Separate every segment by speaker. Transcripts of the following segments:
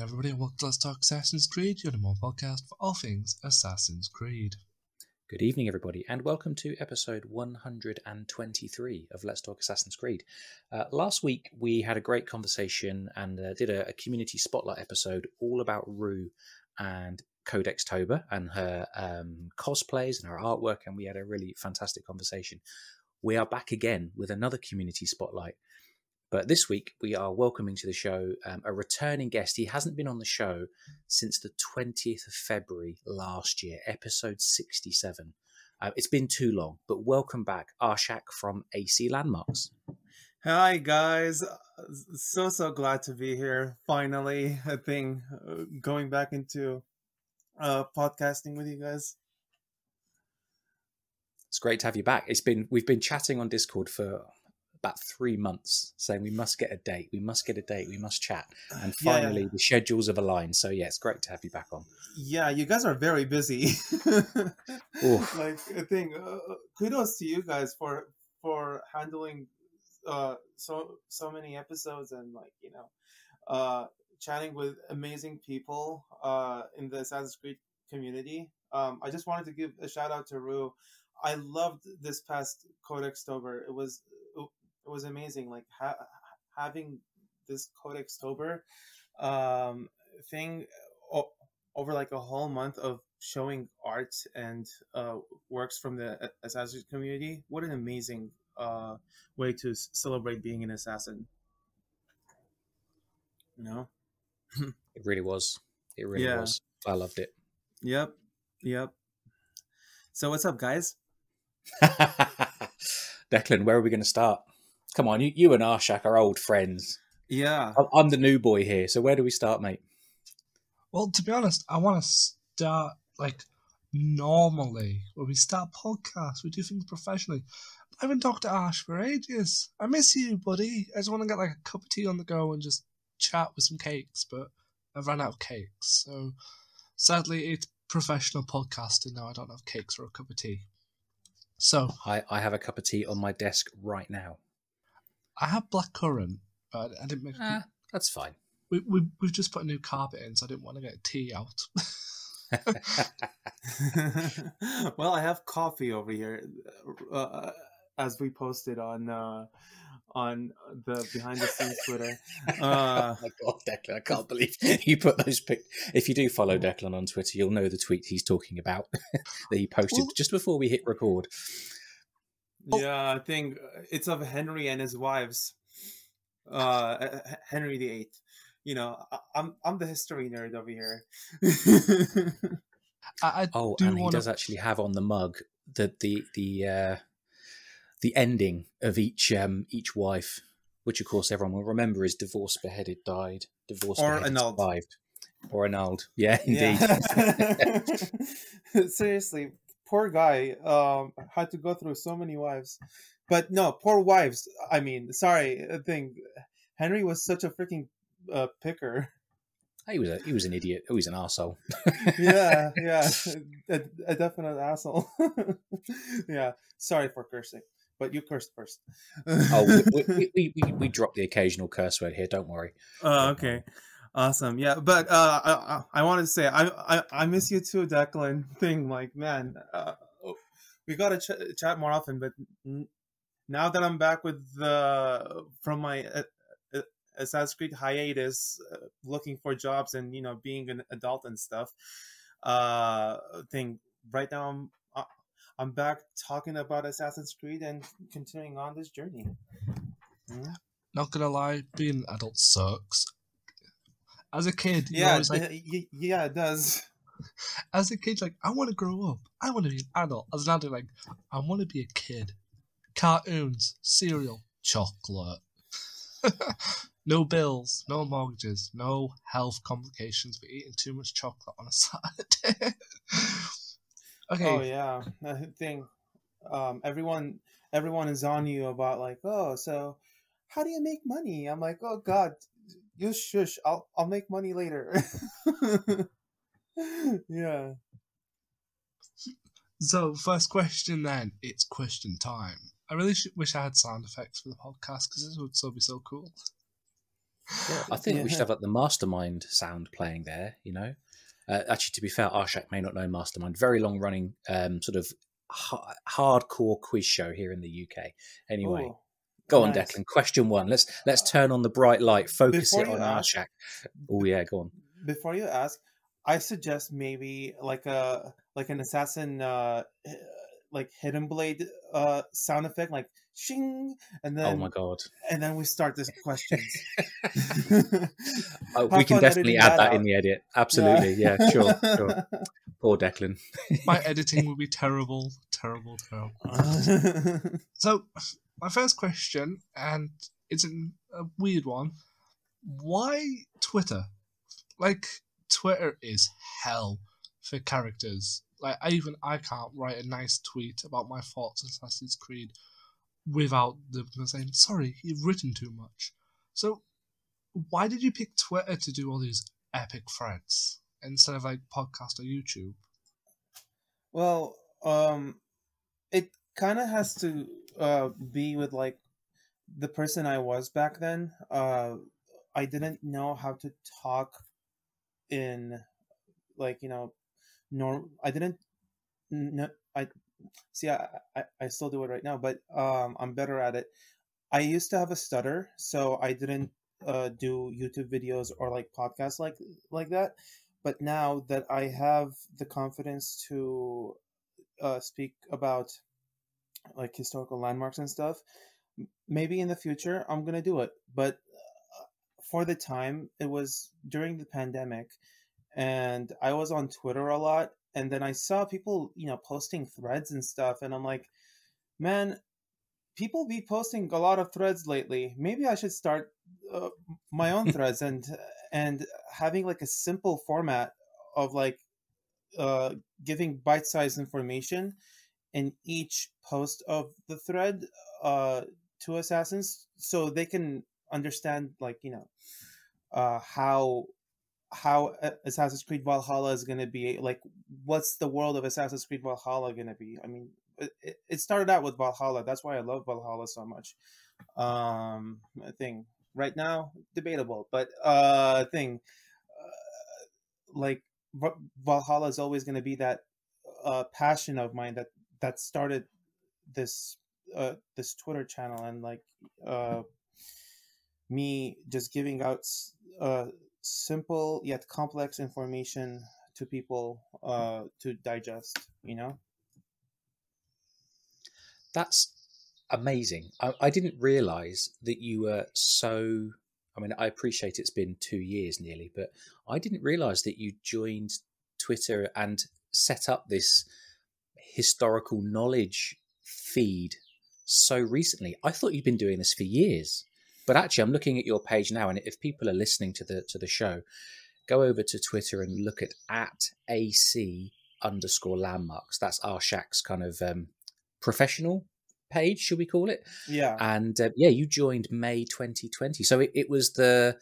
Speaker 1: everybody, and welcome to Let's Talk Assassin's Creed, your number one podcast for all things Assassin's Creed.
Speaker 2: Good evening, everybody, and welcome to episode 123 of Let's Talk Assassin's Creed. Last week, we had a great conversation and did a community spotlight episode all about Rue and Codextober and her cosplays and her artwork, and we had a really fantastic conversation. We are back again with another community spotlight. But this week, we are welcoming to the show a returning guest. He hasn't been on the show since the 20th of February last year, episode 67. It's been too long, but welcome back, Arshak from AC Landmarks.
Speaker 3: Hi, guys. So glad to be here. Finally, I think going back into podcasting with you guys.
Speaker 2: It's great to have you back. We've been chatting on Discord for about 3 months, saying we must get a date, we must chat, and finally the schedules have aligned. So yeah, it's great to have you back on.
Speaker 3: Yeah, you guys are very busy. Like, I think kudos to you guys for handling so many episodes and, like, you know, chatting with amazing people in the Assassin's Creed community. I just wanted to give a shout out to Rue. I loved this past Codextober. It was amazing, like having this Codextober thing over like a whole month of showing art and works from the Assassin's community. What an amazing way to celebrate being an assassin. You know?
Speaker 2: It really was. It really was. I loved it.
Speaker 3: Yep. So what's up, guys?
Speaker 2: Declan, where are we going to start? Come on, you and Arshak are old friends.
Speaker 3: Yeah.
Speaker 2: I'm the new boy here, so where do we start, mate?
Speaker 1: Well, to be honest, I want to start like normally. When we start podcasts, we do things professionally. I haven't talked to Ash for ages. I miss you, buddy. I just want to get like a cup of tea on the go and just chat with some cakes, but I've run out of cakes. So sadly, it's professional podcasting now. I don't have cakes or a cup of tea. So
Speaker 2: I have a cup of tea on my desk right now.
Speaker 1: I have blackcurrant, but I didn't make it.
Speaker 2: That's fine.
Speaker 1: We've just put a new carpet in, so I didn't want to get tea out.
Speaker 3: Well, I have coffee over here, as we posted on the behind the scenes Twitter.
Speaker 2: Oh my God, Declan! I can't believe you put those pics. If you do follow Declan on Twitter, you'll know the tweet he's talking about that he posted just before we hit record.
Speaker 3: Yeah, I think it's of Henry and his wives. Henry VIII. You know, I'm the history nerd over here.
Speaker 2: And he does actually have on the mug the ending of each wife, which of course everyone will remember is divorced, beheaded, died, divorced,
Speaker 3: or
Speaker 2: beheaded,
Speaker 3: annulled.
Speaker 2: Survived, or annulled. Yeah, indeed.
Speaker 3: Yeah. Seriously. Poor guy had to go through so many wives. But no, poor wives. I mean, sorry, I think Henry was such a freaking picker.
Speaker 2: He was an idiot. He was an arsehole.
Speaker 3: Yeah. A definite asshole. Yeah. Sorry for cursing, but you cursed first.
Speaker 2: We drop the occasional curse word here. Don't worry.
Speaker 3: Okay. Awesome, yeah, but I wanted to say I miss you too, Declan. Thing, like, man, we gotta chat more often. But now that I'm back with from my Assassin's Creed hiatus, looking for jobs and, you know, being an adult and stuff, thing. Right now I'm back talking about Assassin's Creed and continuing on this journey.
Speaker 1: Not gonna lie, being an adult sucks. As a kid,
Speaker 3: yeah,
Speaker 1: yeah,
Speaker 3: it does.
Speaker 1: As a kid, like, I want to grow up. I want to be an adult. As an adult, like, I want to be a kid. Cartoons, cereal, chocolate. No bills, no mortgages, no health complications for eating too much chocolate on a Saturday. Okay.
Speaker 3: Oh yeah, I think everyone is on you about, like, oh, so how do you make money? I'm like, oh God. You shush. I'll make money later. Yeah.
Speaker 1: So, first question then. It's question time. I really wish I had sound effects for the podcast because this would still be so cool.
Speaker 2: Yeah, I think we should have like the mastermind sound playing there. Actually, to be fair, Arshak may not know mastermind. Very long running, sort of hardcore quiz show here in the UK. Anyway,
Speaker 3: Oh,
Speaker 2: go on,
Speaker 3: nice.
Speaker 2: Declan. Question one. Let's turn on the bright light. Focus
Speaker 3: Before
Speaker 2: it
Speaker 3: you
Speaker 2: on
Speaker 3: ask,
Speaker 2: Arshak. Oh yeah, go on.
Speaker 3: before you ask, I suggest maybe like an assassin like hidden blade sound effect, like shing, and
Speaker 2: Oh my
Speaker 3: then
Speaker 2: god.
Speaker 3: we start the questions.
Speaker 2: We
Speaker 3: Have
Speaker 2: can
Speaker 3: fun
Speaker 2: definitely
Speaker 3: editing
Speaker 2: add
Speaker 3: that
Speaker 2: that in
Speaker 3: out.
Speaker 2: the edit.
Speaker 3: Yeah.
Speaker 2: Absolutely. Yeah, sure. Poor Declan.
Speaker 1: My editing would be terrible, terrible, terrible. So, my first question, and it's a weird one. Why Twitter? Like, Twitter is hell for characters. Like, I can't write a nice tweet about my thoughts on Assassin's Creed without them saying, sorry, you've written too much. So, why did you pick Twitter to do all these epic threads instead of like podcast or YouTube?
Speaker 3: Well, it kind of has to be with like the person I was back then. I didn't know how to talk in like I didn't know. I see. I still do it right now, but I'm better at it. I used to have a stutter, so I didn't do YouTube videos or like podcasts like that. But now that I have the confidence to speak about like historical landmarks and stuff, maybe in the future I'm gonna do it. But for the time, it was during the pandemic, and I was on Twitter a lot, and then I saw people, posting threads and stuff, and I'm like, man, people be posting a lot of threads lately. Maybe I should start my own threads and having like a simple format of like giving bite-sized information in each post of the thread uh, to assassins, so they can understand like how Assassin's Creed Valhalla is going to be, like what's the world of Assassin's Creed Valhalla going to be. I mean, it started out with Valhalla. That's why I love Valhalla so much. I think right now debatable, but thing like Valhalla is always going to be that passion of mine that started this this Twitter channel, and like me just giving out simple yet complex information to people to digest.
Speaker 2: That's amazing. I didn't realize that you were so. I mean, I appreciate it's been 2 years nearly, but I didn't realize that you joined Twitter and set up this historical knowledge feed so recently. I thought you'd been doing this for years, but actually, I'm looking at your page now, and if people are listening to the show, go over to Twitter and look at @AC_landmarks. That's Arshak's kind of professional page, should we call it?
Speaker 3: Yeah.
Speaker 2: And you joined May 2020, so it was the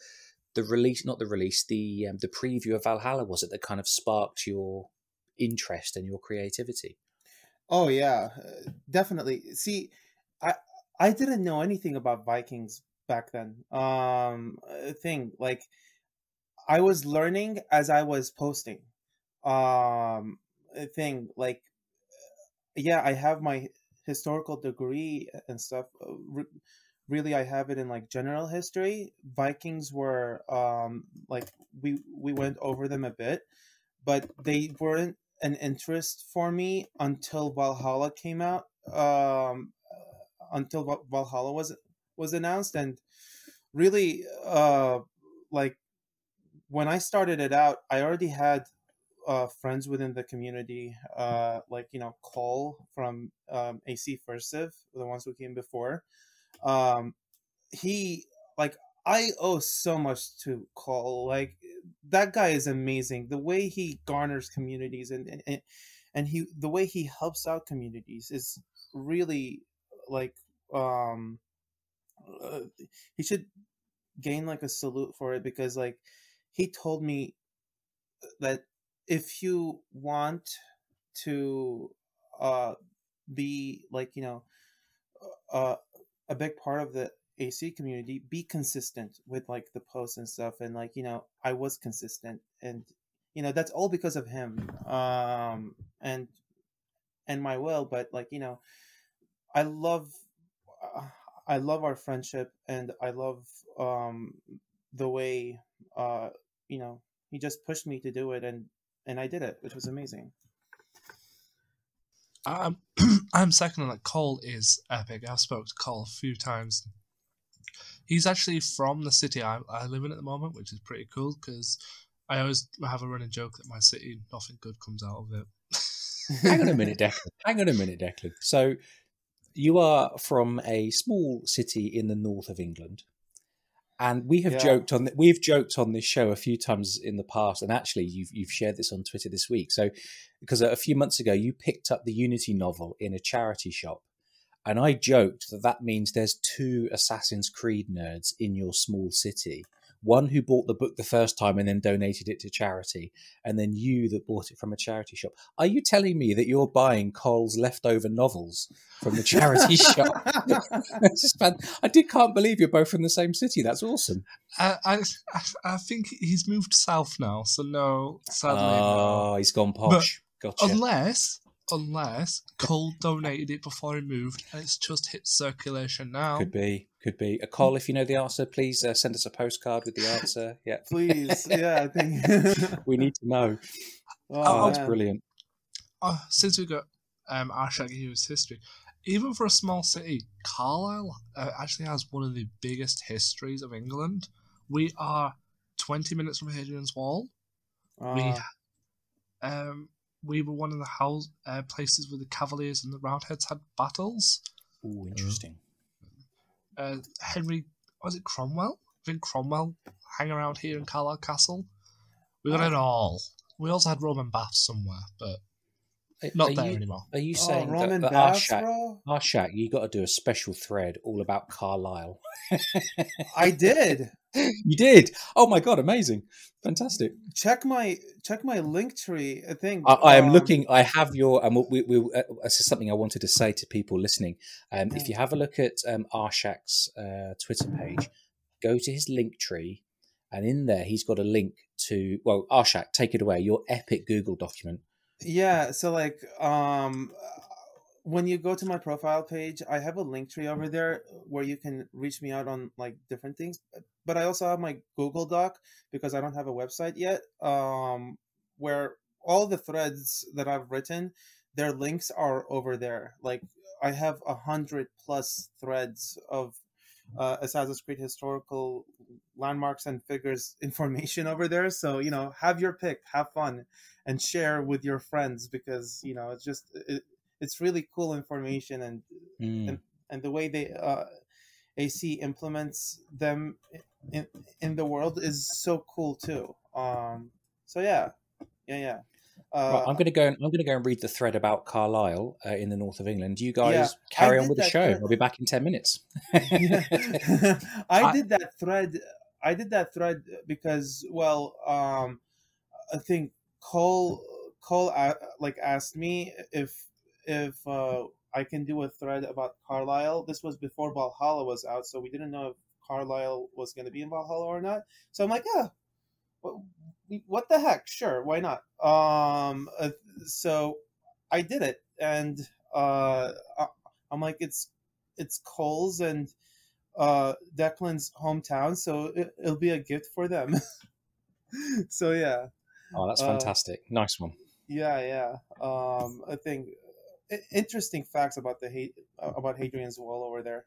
Speaker 2: release, not the release, the preview of Valhalla, was it, that kind of sparked your interest and your creativity?
Speaker 3: Oh yeah, definitely. See, I didn't know anything about Vikings back then. Thing like I was learning as I was posting. Thing like yeah, I have my historical degree and stuff. Really, I have it in like general history. Vikings were like we went over them a bit, but they weren't an interest for me until Valhalla came out. Until Valhalla was announced, and really, like when I started it out, I already had friends within the community, like Cole from AC First Civ, the ones who came before. He like I owe so much to Cole. Like that guy is amazing. The way he garners communities and the way he helps out communities is really like um he should gain like a salute for it, because like he told me that if you want to be like uh, a big part of the AC community, be consistent with like the posts and stuff. And like, I was consistent, and that's all because of him. And my will. But like, I love uh, I love our friendship, and I love the way he just pushed me to do it, and I did it, which was amazing.
Speaker 1: I'm second on that. Cole is epic. I've spoke to Cole a few times. He's actually from the city I live in at the moment, which is pretty cool because I always have a running joke that my city, nothing good comes out of it.
Speaker 2: Hang on a minute, Declan. So you are from a small city in the north of England, and we've joked on this show a few times in the past, and actually you've shared this on Twitter this week. So because a few months ago you picked up the Unity novel in a charity shop, and I joked that means there's 2 Assassin's Creed nerds in your small city. One who bought the book the first time and then donated it to charity, and then you that bought it from a charity shop. Are you telling me that you're buying Cole's leftover novels from the charity shop? I can't believe you're both from the same city. That's awesome.
Speaker 1: I think he's moved south now, so no, sadly
Speaker 2: no. He's gone posh.
Speaker 1: But
Speaker 2: gotcha.
Speaker 1: Unless Cole donated it before he moved, and it's just hit circulation now.
Speaker 2: Could be. Cole, if you know the answer, please send us a postcard with the answer. Yeah,
Speaker 3: please. Yeah, I think
Speaker 2: we need to know. Oh, that's brilliant.
Speaker 1: Since we got Arshak here's history, even for a small city, Carlisle actually has one of the biggest histories of England. We are 20 minutes from Hadrian's Wall. We were one of the places where the Cavaliers and the Roundheads had battles.
Speaker 2: Oh, interesting.
Speaker 1: Henry, was it Cromwell? I think Cromwell hang around here in Carlisle Castle. We got it all. We also had Roman baths somewhere, but not there anymore.
Speaker 2: Are you saying that Arshak, you got to do a special thread all about Carlisle?
Speaker 3: I did.
Speaker 2: You did? Oh my god, amazing. Fantastic.
Speaker 3: Check my link tree. I think
Speaker 2: I am looking. I have your. This is something I wanted to say to people listening. If you have a look at Arshak's Twitter page, go to his link tree, and in there he's got a link to. Well, Arshak, take it away. Your epic Google document.
Speaker 3: Yeah. So like, when you go to my profile page, I have a link tree over there where you can reach me out on like different things. But I also have my Google Doc because I don't have a website yet, where all the threads that I've written, their links are over there. Like I have 100+ threads of Assassin's Creed historical landmarks and figures information over there. So, have your pick, have fun, and share with your friends because, it's just... It's really cool information, and the way they AC implements them in the world is so cool too. So yeah.
Speaker 2: Right, I'm gonna go and read the thread about Carlisle in the north of England. You guys carry on with the show. I'll be back in 10 minutes.
Speaker 3: I did that thread because I think Cole asked me if I can do a thread about Carlisle. This was before Valhalla was out, so we didn't know if Carlisle was going to be in Valhalla or not. So I'm like, yeah, what the heck? Sure, why not? So I did it, and I'm like, it's Cole's and Declan's hometown, so it'll be a gift for them. So yeah.
Speaker 2: Oh, that's fantastic! Nice one.
Speaker 3: Yeah. I think interesting facts about about Hadrian's Wall over there.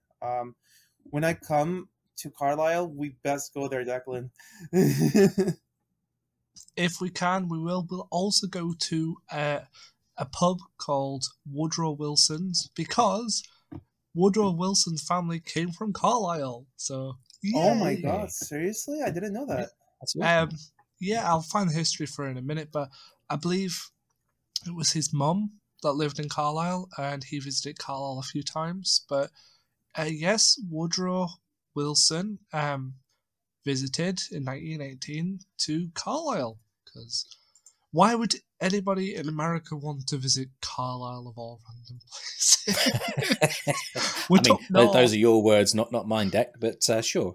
Speaker 3: When I come to Carlisle, we best go there, Declan.
Speaker 1: If we can, we will. We'll also go to a pub called Woodrow Wilson's because Woodrow Wilson's family came from Carlisle. So, yay.
Speaker 3: Oh my god, seriously? I didn't know that.
Speaker 2: That's awesome.
Speaker 1: Yeah, I'll find the history for it in a minute, but I believe it was his mum that lived in Carlisle, and he visited Carlisle a few times. But yes, Woodrow Wilson visited in 1918 to Carlisle because Why would anybody in America want to visit Carlisle of all random places?
Speaker 2: I mean, those are your words, not mine, Deck. But sure.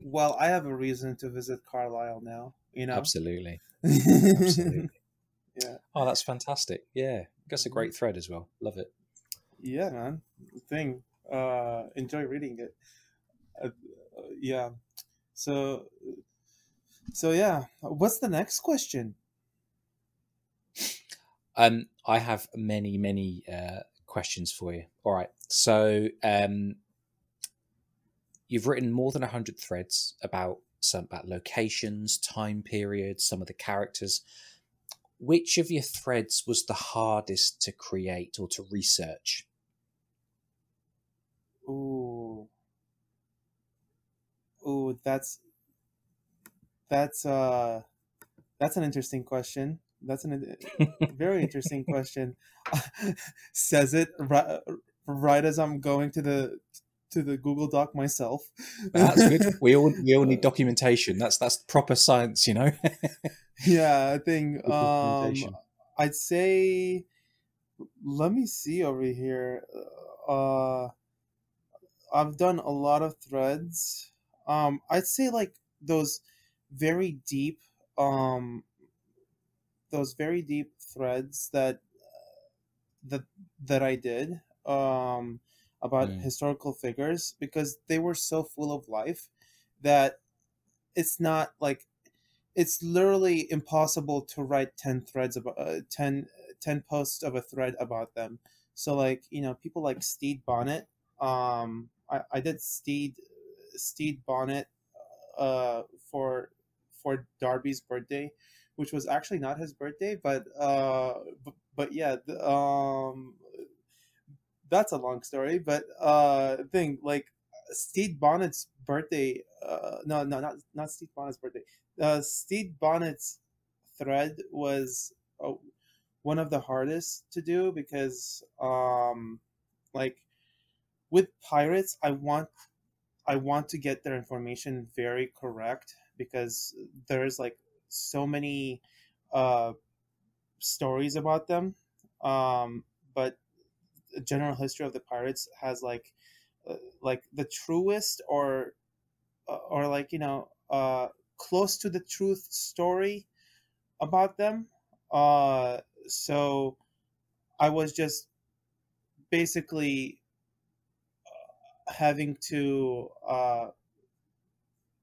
Speaker 3: Well, I have a reason to visit Carlisle now.
Speaker 2: Absolutely. Absolutely.
Speaker 3: Yeah.
Speaker 2: Oh, that's fantastic. Yeah, that's a great thread as well. Love it.
Speaker 3: Yeah, man. Enjoy reading it. Yeah. So yeah. What's the next question?
Speaker 2: I have many questions for you. All right. So you've written more than 100 threads about locations, time periods, some of the characters. Which of your threads was the hardest to create or to research?
Speaker 3: Ooh, that's an interesting question. That's a very interesting question. Says it right as I'm going to the Google Doc myself.
Speaker 2: That's good. We all need documentation. That's proper science,
Speaker 3: Yeah, I think I'd say, let me see over here. I've done a lot of threads. I'd say like those very deep threads that I did about historical figures, because they were so full of life that it's not like, it's literally impossible to write 10 threads about 10 posts of a thread about them. So like, people like Steed Bonnet. I did Steed Bonnet for Darby's birthday, which was actually not his birthday, but yeah, that's a long story. But thing like Steed Bonnet's birthday, not Steed Bonnet's birthday. Steed Bonnet's thread was one of the hardest to do, because like with pirates, I want to get their information very correct, because there's like so many stories about them, but the general history of the pirates has like the truest or like close to the truth story about them. So I was just basically having to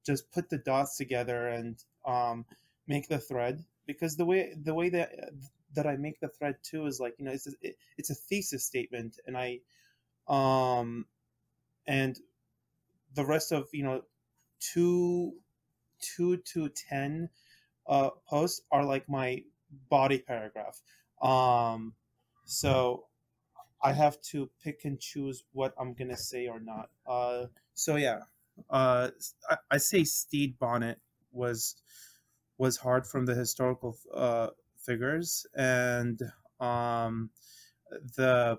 Speaker 3: just put the dots together and make the thread, because the way that I make the thread too is like, it's a thesis statement, and and the rest of 2 to 10 posts are like my body paragraph. So I have to pick and choose what I'm gonna say or not. So yeah, I say Steed Bonnet was hard from the historical figures, and the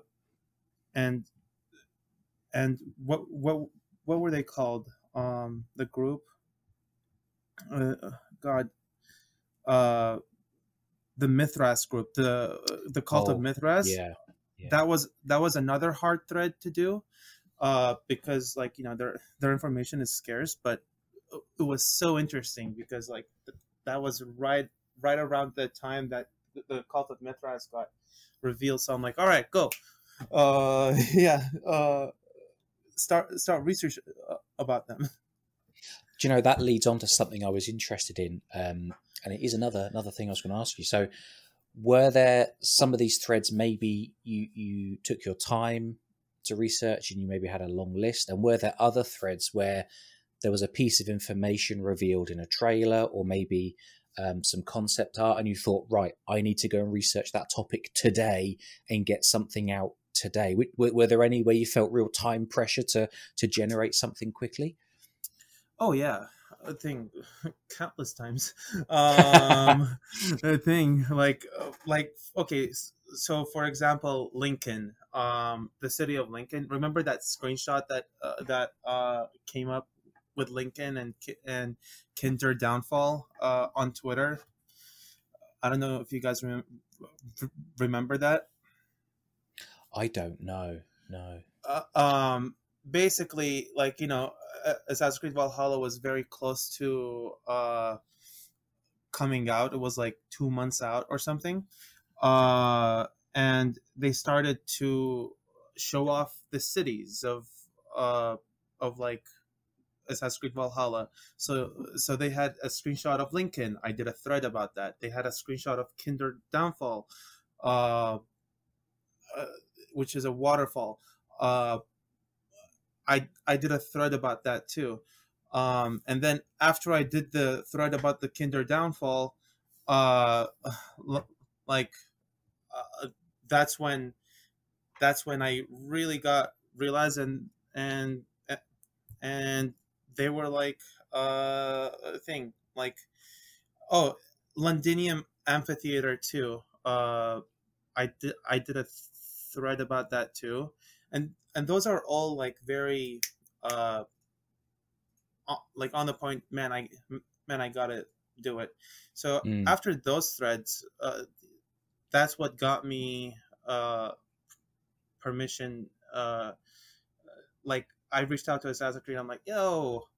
Speaker 3: and what were they called? The group. God. The Mithras group, the cult of Mithras.
Speaker 2: Yeah.
Speaker 3: That was another hard thread to do, because like their information is scarce, but it was so interesting, because like that was right around the time that the cult of Mithras got revealed. So I'm like, all right, go. Start research about them.
Speaker 2: Do you know, that leads on to something I was interested in, and it is another thing I was going to ask you. So, were there some of these threads maybe you took your time to research and you maybe had a long list, and were there other threads where there was a piece of information revealed in a trailer, or maybe some concept art, and you thought, right, I need to go and research that topic today and get something out today? Were there any where you felt real time pressure to generate something quickly?
Speaker 3: Oh yeah, a thing, countless times. A thing like okay. So for example, Lincoln, the city of Lincoln. Remember that screenshot that came up with Lincoln and Kinder downfall on Twitter? I don't know if you guys remember that.
Speaker 2: I don't know. No.
Speaker 3: Basically, like, Assassin's Creed Valhalla was very close to coming out. It was like 2 months out or something, and they started to show off the cities of like Assassin's Creed Valhalla. So they had a screenshot of Lincoln. I did a thread about that. They had a screenshot of Kinder Downfall, uh, which is a waterfall. I did a thread about that too. And then after I did the thread about the Kinder Downfall, like that's when I really realized, and they were like a thing, like, oh, Londinium Amphitheater too. I did a thread about that too, and those are all like very like on the point. Man, I gotta do it. So after those threads, that's what got me permission. Like, I reached out to Assassin's Creed. I'm like, yo,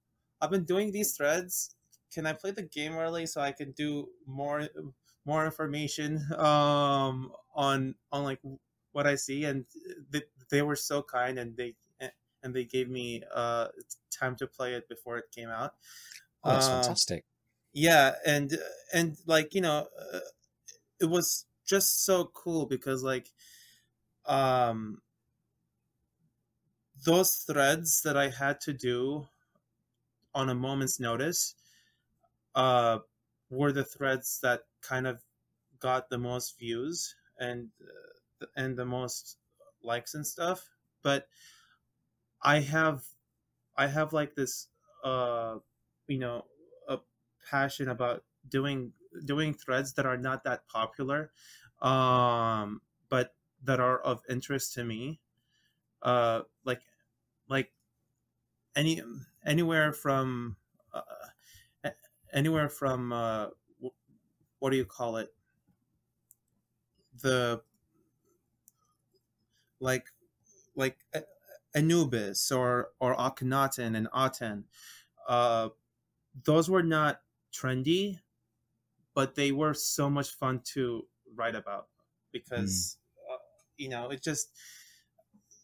Speaker 3: I've been doing these threads. Can I play the game early so I can do more information on like what I see? And they were so kind, and they gave me time to play it before it came out.
Speaker 2: Oh, that's fantastic.
Speaker 3: Yeah, and like, it was just so cool because like those threads that I had to do on a moment's notice were the threads that kind of got the most views and the most likes and stuff. But I have like this a passion about doing threads that are not that popular, but that are of interest to me. Like anywhere from what do you call it, the like Anubis or Akhenaten and Aten. Those were not trendy, but they were so much fun to write about because it's just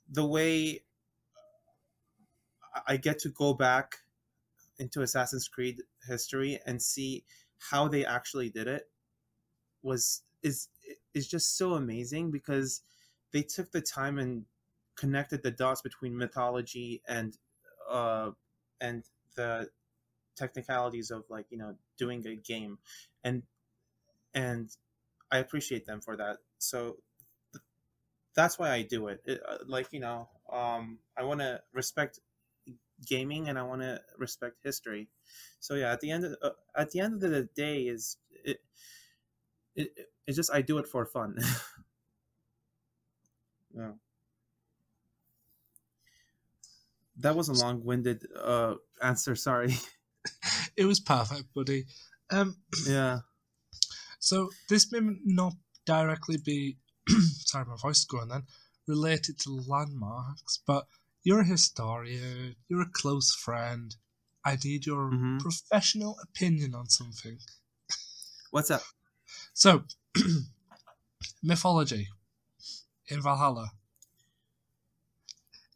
Speaker 3: the way I get to go back into Assassin's Creed history and see how they actually did it is just so amazing, because they took the time and connected the dots between mythology and the technicalities of, like, doing a game, and I appreciate them for that. So that's why I do it. I want to respect gaming, and I want to respect history. So yeah, at the end of the day, it's just I do it for fun. Yeah. That was a long-winded answer. Sorry.
Speaker 1: It was perfect, buddy.
Speaker 3: Yeah.
Speaker 1: So this may not directly be, sorry, my voice is going then, related to landmarks, but you're a historian, you're a close friend. I need your professional opinion on something.
Speaker 3: What's up?
Speaker 1: So, mythology in Valhalla.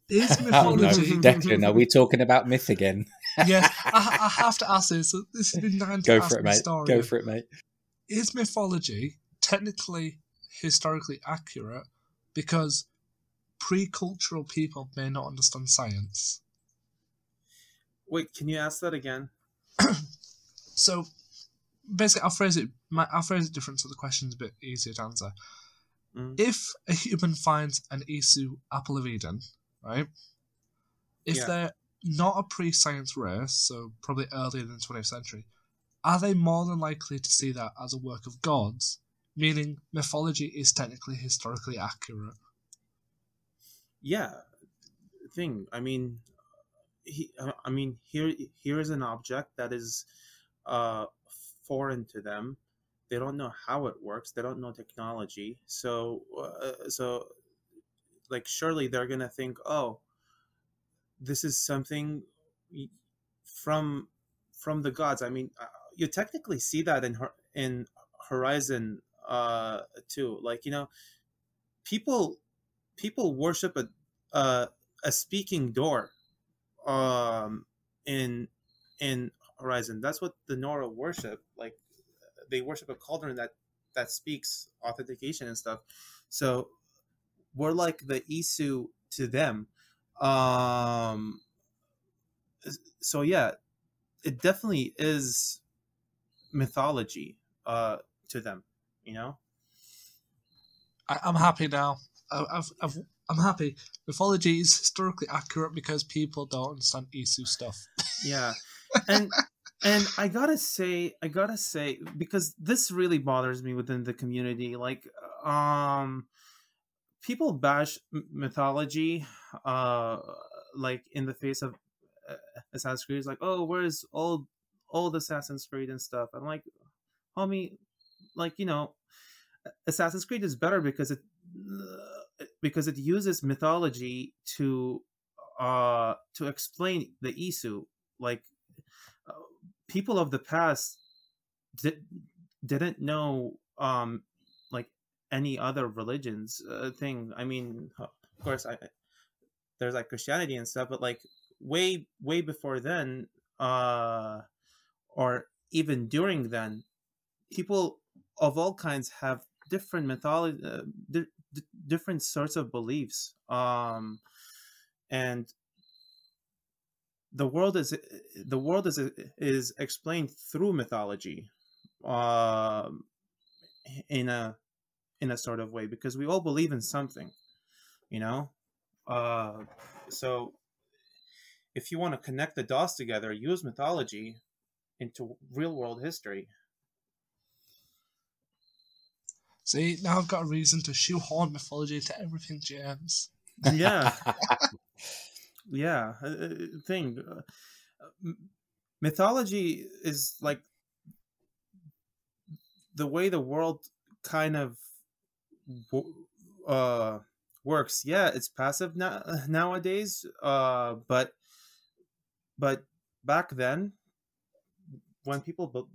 Speaker 1: Is mythology...
Speaker 2: Declan, are we talking about myth again?
Speaker 1: Yes, I have to ask this. So this has been 9 to
Speaker 2: Go
Speaker 1: ask
Speaker 2: for it, mate.
Speaker 1: story.
Speaker 2: Go for it, mate.
Speaker 1: Is mythology technically historically accurate because pre-cultural people may not understand science?
Speaker 3: Wait, can you ask that again?
Speaker 1: So basically, I'll phrase it different so the question's a bit easier to answer. If a human finds an Isu apple of Eden, right? If they're not a pre-science race, so probably earlier than the 20th century, are they more than likely to see that as a work of gods, meaning mythology is technically historically accurate?
Speaker 3: Yeah. I mean, here is an object that is foreign to them, they don't know how it works, they don't know technology. So like surely they're gonna think, oh, this is something from the gods. I mean, you technically see that in Horizon too. Like, you know, people worship a speaking door in Horizon. That's what the Nora worship. Like, they worship a cauldron that speaks authentication and stuff. So we're like the Isu to them. So yeah, it definitely is mythology to them, you know.
Speaker 1: I'm happy now. I'm happy. Mythology is historically accurate because people don't understand Isu stuff.
Speaker 3: Yeah, and I gotta say, because this really bothers me within the community. Like, people bash mythology, like in the face of Assassin's Creed. It's like, oh, where's old Assassin's Creed and stuff? I'm like, homie, like, you know, Assassin's Creed is better because it uses mythology to explain the Isu. Like, people of the past didn't know like any other religions thing. I mean, of course, there's like Christianity and stuff, but like way before then, or even during then, people of all kinds have different mythology, different sorts of beliefs, and the world is explained through mythology, in a sort of way, because we all believe in something, you know. So if you want to connect the dots together, use mythology into real world history.
Speaker 1: See, now I've got a reason to shoehorn mythology into everything, James.
Speaker 3: Yeah. Yeah. Thing. Mythology is like the way the world kind of works. Yeah, it's passive nowadays. But back then, when people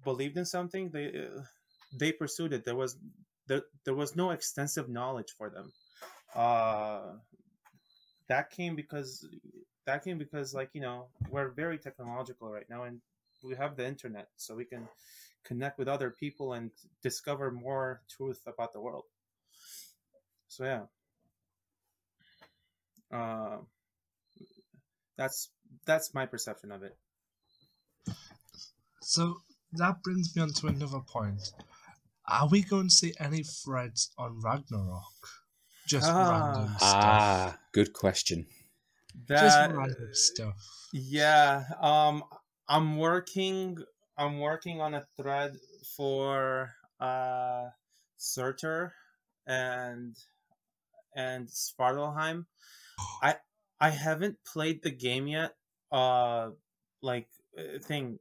Speaker 3: believed in something, they pursued it. There was no extensive knowledge for them. That came because, like, you know, we're very technological right now, and we have the internet, so we can connect with other people and discover more truth about the world. So yeah, that's my perception of it.
Speaker 1: So that brings me on to another point. Are we going to see any threads on Ragnarok? Just random stuff.
Speaker 2: Good question.
Speaker 1: Just random stuff.
Speaker 3: Yeah. I'm working on a thread for Surtur and Svartalheim. I haven't played the game yet. Thing.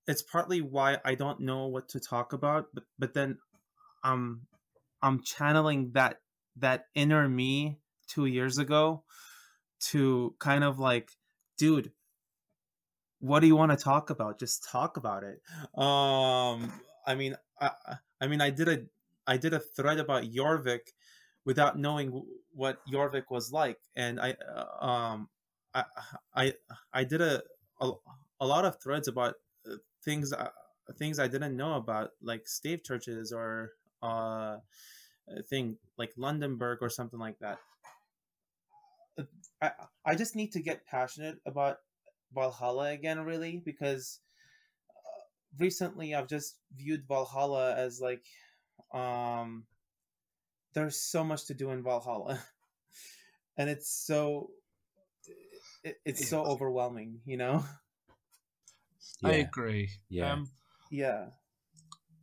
Speaker 3: It's partly why I don't know what to talk about, but then I'm channeling that inner me 2 years ago to kind of like, dude, what do you want to talk about? Just talk about it. I mean, I did a thread about Jorvik without knowing what Jorvik was like, and I did a lot of threads about things I didn't know about, like stave churches or thing like Londonberg or something like that. I just need to get passionate about Valhalla again, really, because recently I've just viewed Valhalla as like, there's so much to do in Valhalla, and it's so overwhelming, you know.
Speaker 1: Yeah. I agree.
Speaker 3: Yeah.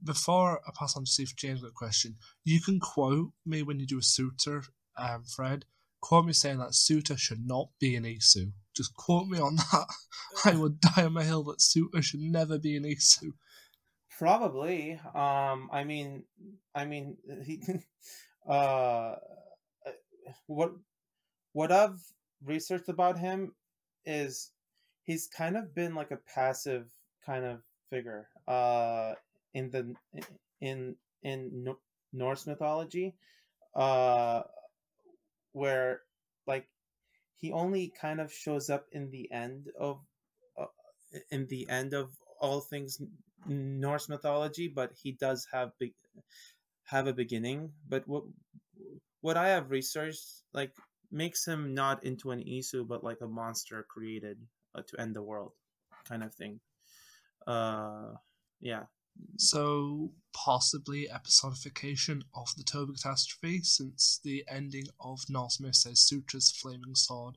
Speaker 1: Before I pass on to see if James got a question, you can quote me when you do a Surtur, Fred. Quote me saying that Surtur should not be an Isu. Just quote me on that. I would die on my hill that Surtur should never be an Isu.
Speaker 3: Probably. He, uh, what I've researched about him is he's kind of been like a passive kind of figure. In the in Norse mythology, uh, where like he only kind of shows up uh, in the end of all things Norse mythology, but he does have a beginning. But what I have researched like makes him not into an Isu, but like a monster created to end the world, kind of thing. Uh, yeah,
Speaker 1: So possibly a personification of the Toba catastrophe, since the ending of Norse myth says Sutra's flaming sword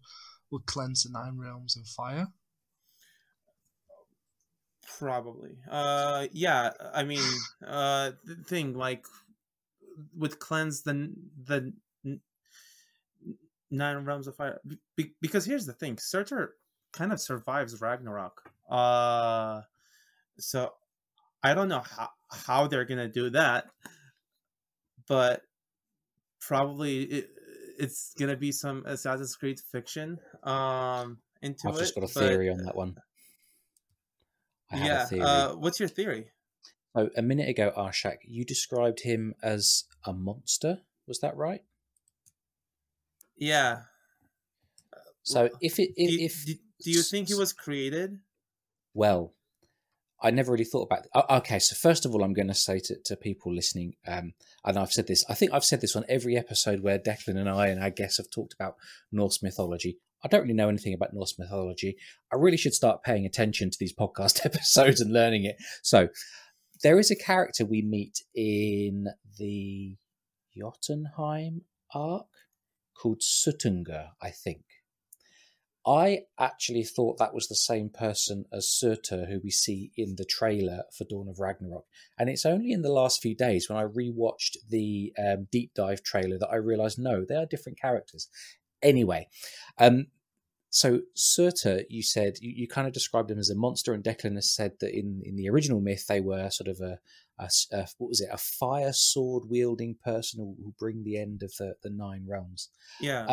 Speaker 1: will cleanse the nine realms in fire.
Speaker 3: probably. Yeah. I mean, the thing like would cleanse the nine realms of fire. Because here's the thing: Surtur kind of survives Ragnarok. So I don't know how they're gonna do that, but probably it's gonna be some Assassin's Creed fiction into
Speaker 2: I've
Speaker 3: it.
Speaker 2: just got a theory on that one. I have a theory.
Speaker 3: What's your theory?
Speaker 2: So a minute ago, Arshak, you described him as a monster. Was that right?
Speaker 3: Yeah.
Speaker 2: So
Speaker 3: do you think he was created?
Speaker 2: Well, I never really thought about it. Okay, so first of all, I'm going to say to people listening, and I've said this, I think I've said this on every episode where Declan and I and our guests have talked about Norse mythology. I don't really know anything about Norse mythology. I really should start paying attention to these podcast episodes and learning it. So there is a character we meet in the Jotunheim arc called Suttungr, I think. I actually thought that was the same person as Surtur, who we see in the trailer for Dawn of Ragnarok. And it's only in the last few days when I rewatched the deep dive trailer that I realised, no, they are different characters. Anyway, so Surtur, you said, you kind of described him as a monster, and Declan has said that in the original myth, they were sort of a what was it, a fire sword wielding person who bring the end of the nine realms.
Speaker 3: Yeah.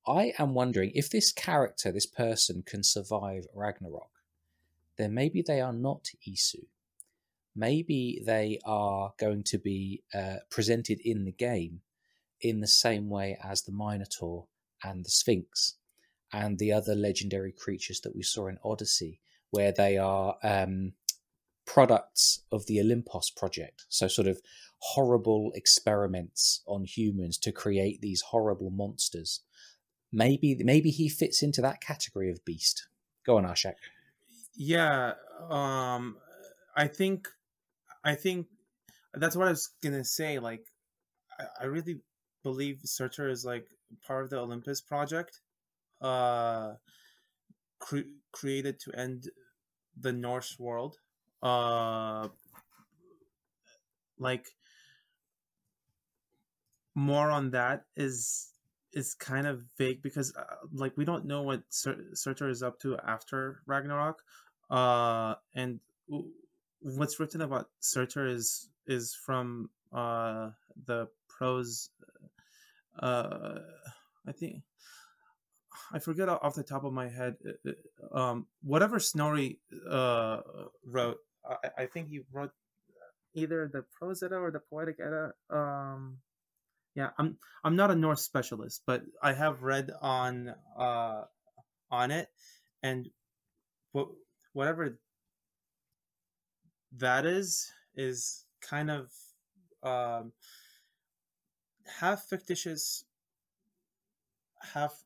Speaker 2: I am wondering if this character, this person, can survive Ragnarok, then maybe they are not Isu. Maybe they are going to be presented in the game in the same way as the Minotaur and the Sphinx and the other legendary creatures that we saw in Odyssey, where they are products of the Olympos project. So sort of horrible experiments on humans to create these horrible monsters. Maybe he fits into that category of beast. Go on, Arshak.
Speaker 3: Yeah, I think that's what I was gonna say. Like, I really believe Surtur is like part of the Olympus project, created to end the Norse world. Like, more on that is kind of vague because like we don't know what Surtur is up to after Ragnarok, and what's written about Surtur is from the prose. I think I forget off the top of my head. Whatever Snorri wrote, I think he wrote either the prose Edda or the poetic Edda. Yeah, I'm not a Norse specialist, but I have read on it, and whatever that is kind of half fictitious, half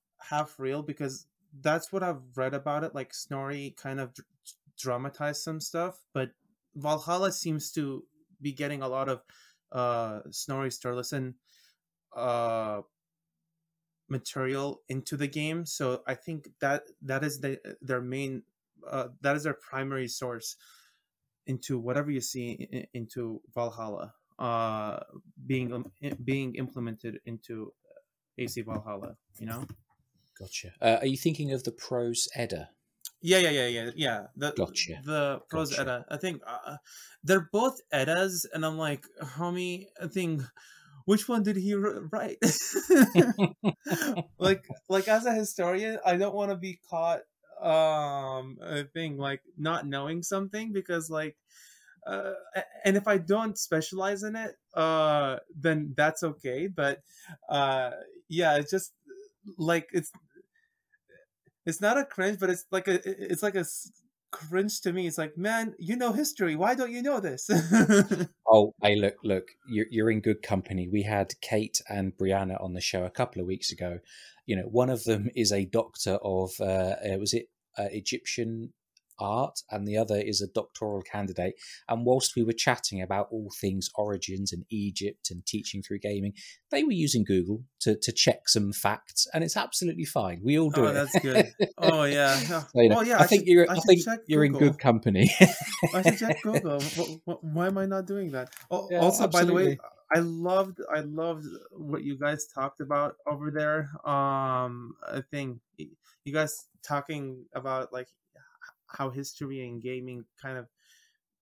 Speaker 3: real, because that's what I've read about it. Like Snorri kind of dramatized some stuff, but Valhalla seems to be getting a lot of Snorri Sturluson material into the game, so I think that is their main that is their primary source into whatever you see into Valhalla being implemented into AC Valhalla, you know.
Speaker 2: Gotcha. Are you thinking of the prose Edda?
Speaker 3: Yeah.
Speaker 2: Gotcha.
Speaker 3: The prose
Speaker 2: Gotcha.
Speaker 3: Edda. I think they're both Eddas, and I'm like, homie, I think which one did he write? like as a historian, I don't want to be caught a thing like not knowing something, because like and if I don't specialize in it, then that's okay. But yeah, it's just like it's not a cringe, but it's like a cringe to me. It's like, man, you know history. Why don't you know this?
Speaker 2: Oh, hey, look, you're in good company. We had Kate and Brianna on the show a couple of weeks ago. You know, one of them is a doctor of, was it Egyptian art, and the other is a doctoral candidate. And whilst we were chatting about all things origins and Egypt and teaching through gaming, they were using Google to check some facts, and it's absolutely fine. We all do it.
Speaker 3: Oh, that's good. Oh yeah.
Speaker 2: So, you know,
Speaker 3: Oh yeah.
Speaker 2: I think you're in
Speaker 3: Google.
Speaker 2: good company.
Speaker 3: I should check Google. Why am I not doing that? Oh,
Speaker 2: Yeah,
Speaker 3: also,
Speaker 2: absolutely.
Speaker 3: by the way, I loved what you guys talked about over there. I think you guys talking about like how history and gaming kind of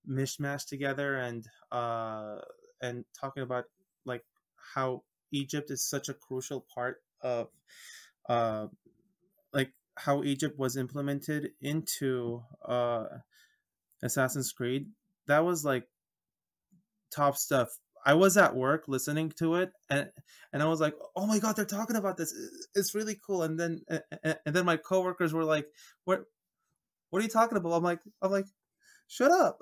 Speaker 3: mishmash together, and talking about like how Egypt is such a crucial part of uh like how Egypt was implemented into Assassin's Creed. That was like top stuff. I was at work listening to it, and I was like, "Oh my god, they're talking about this! It's really cool." And then my coworkers were like, "What are you talking about?" I'm like, "Shut up!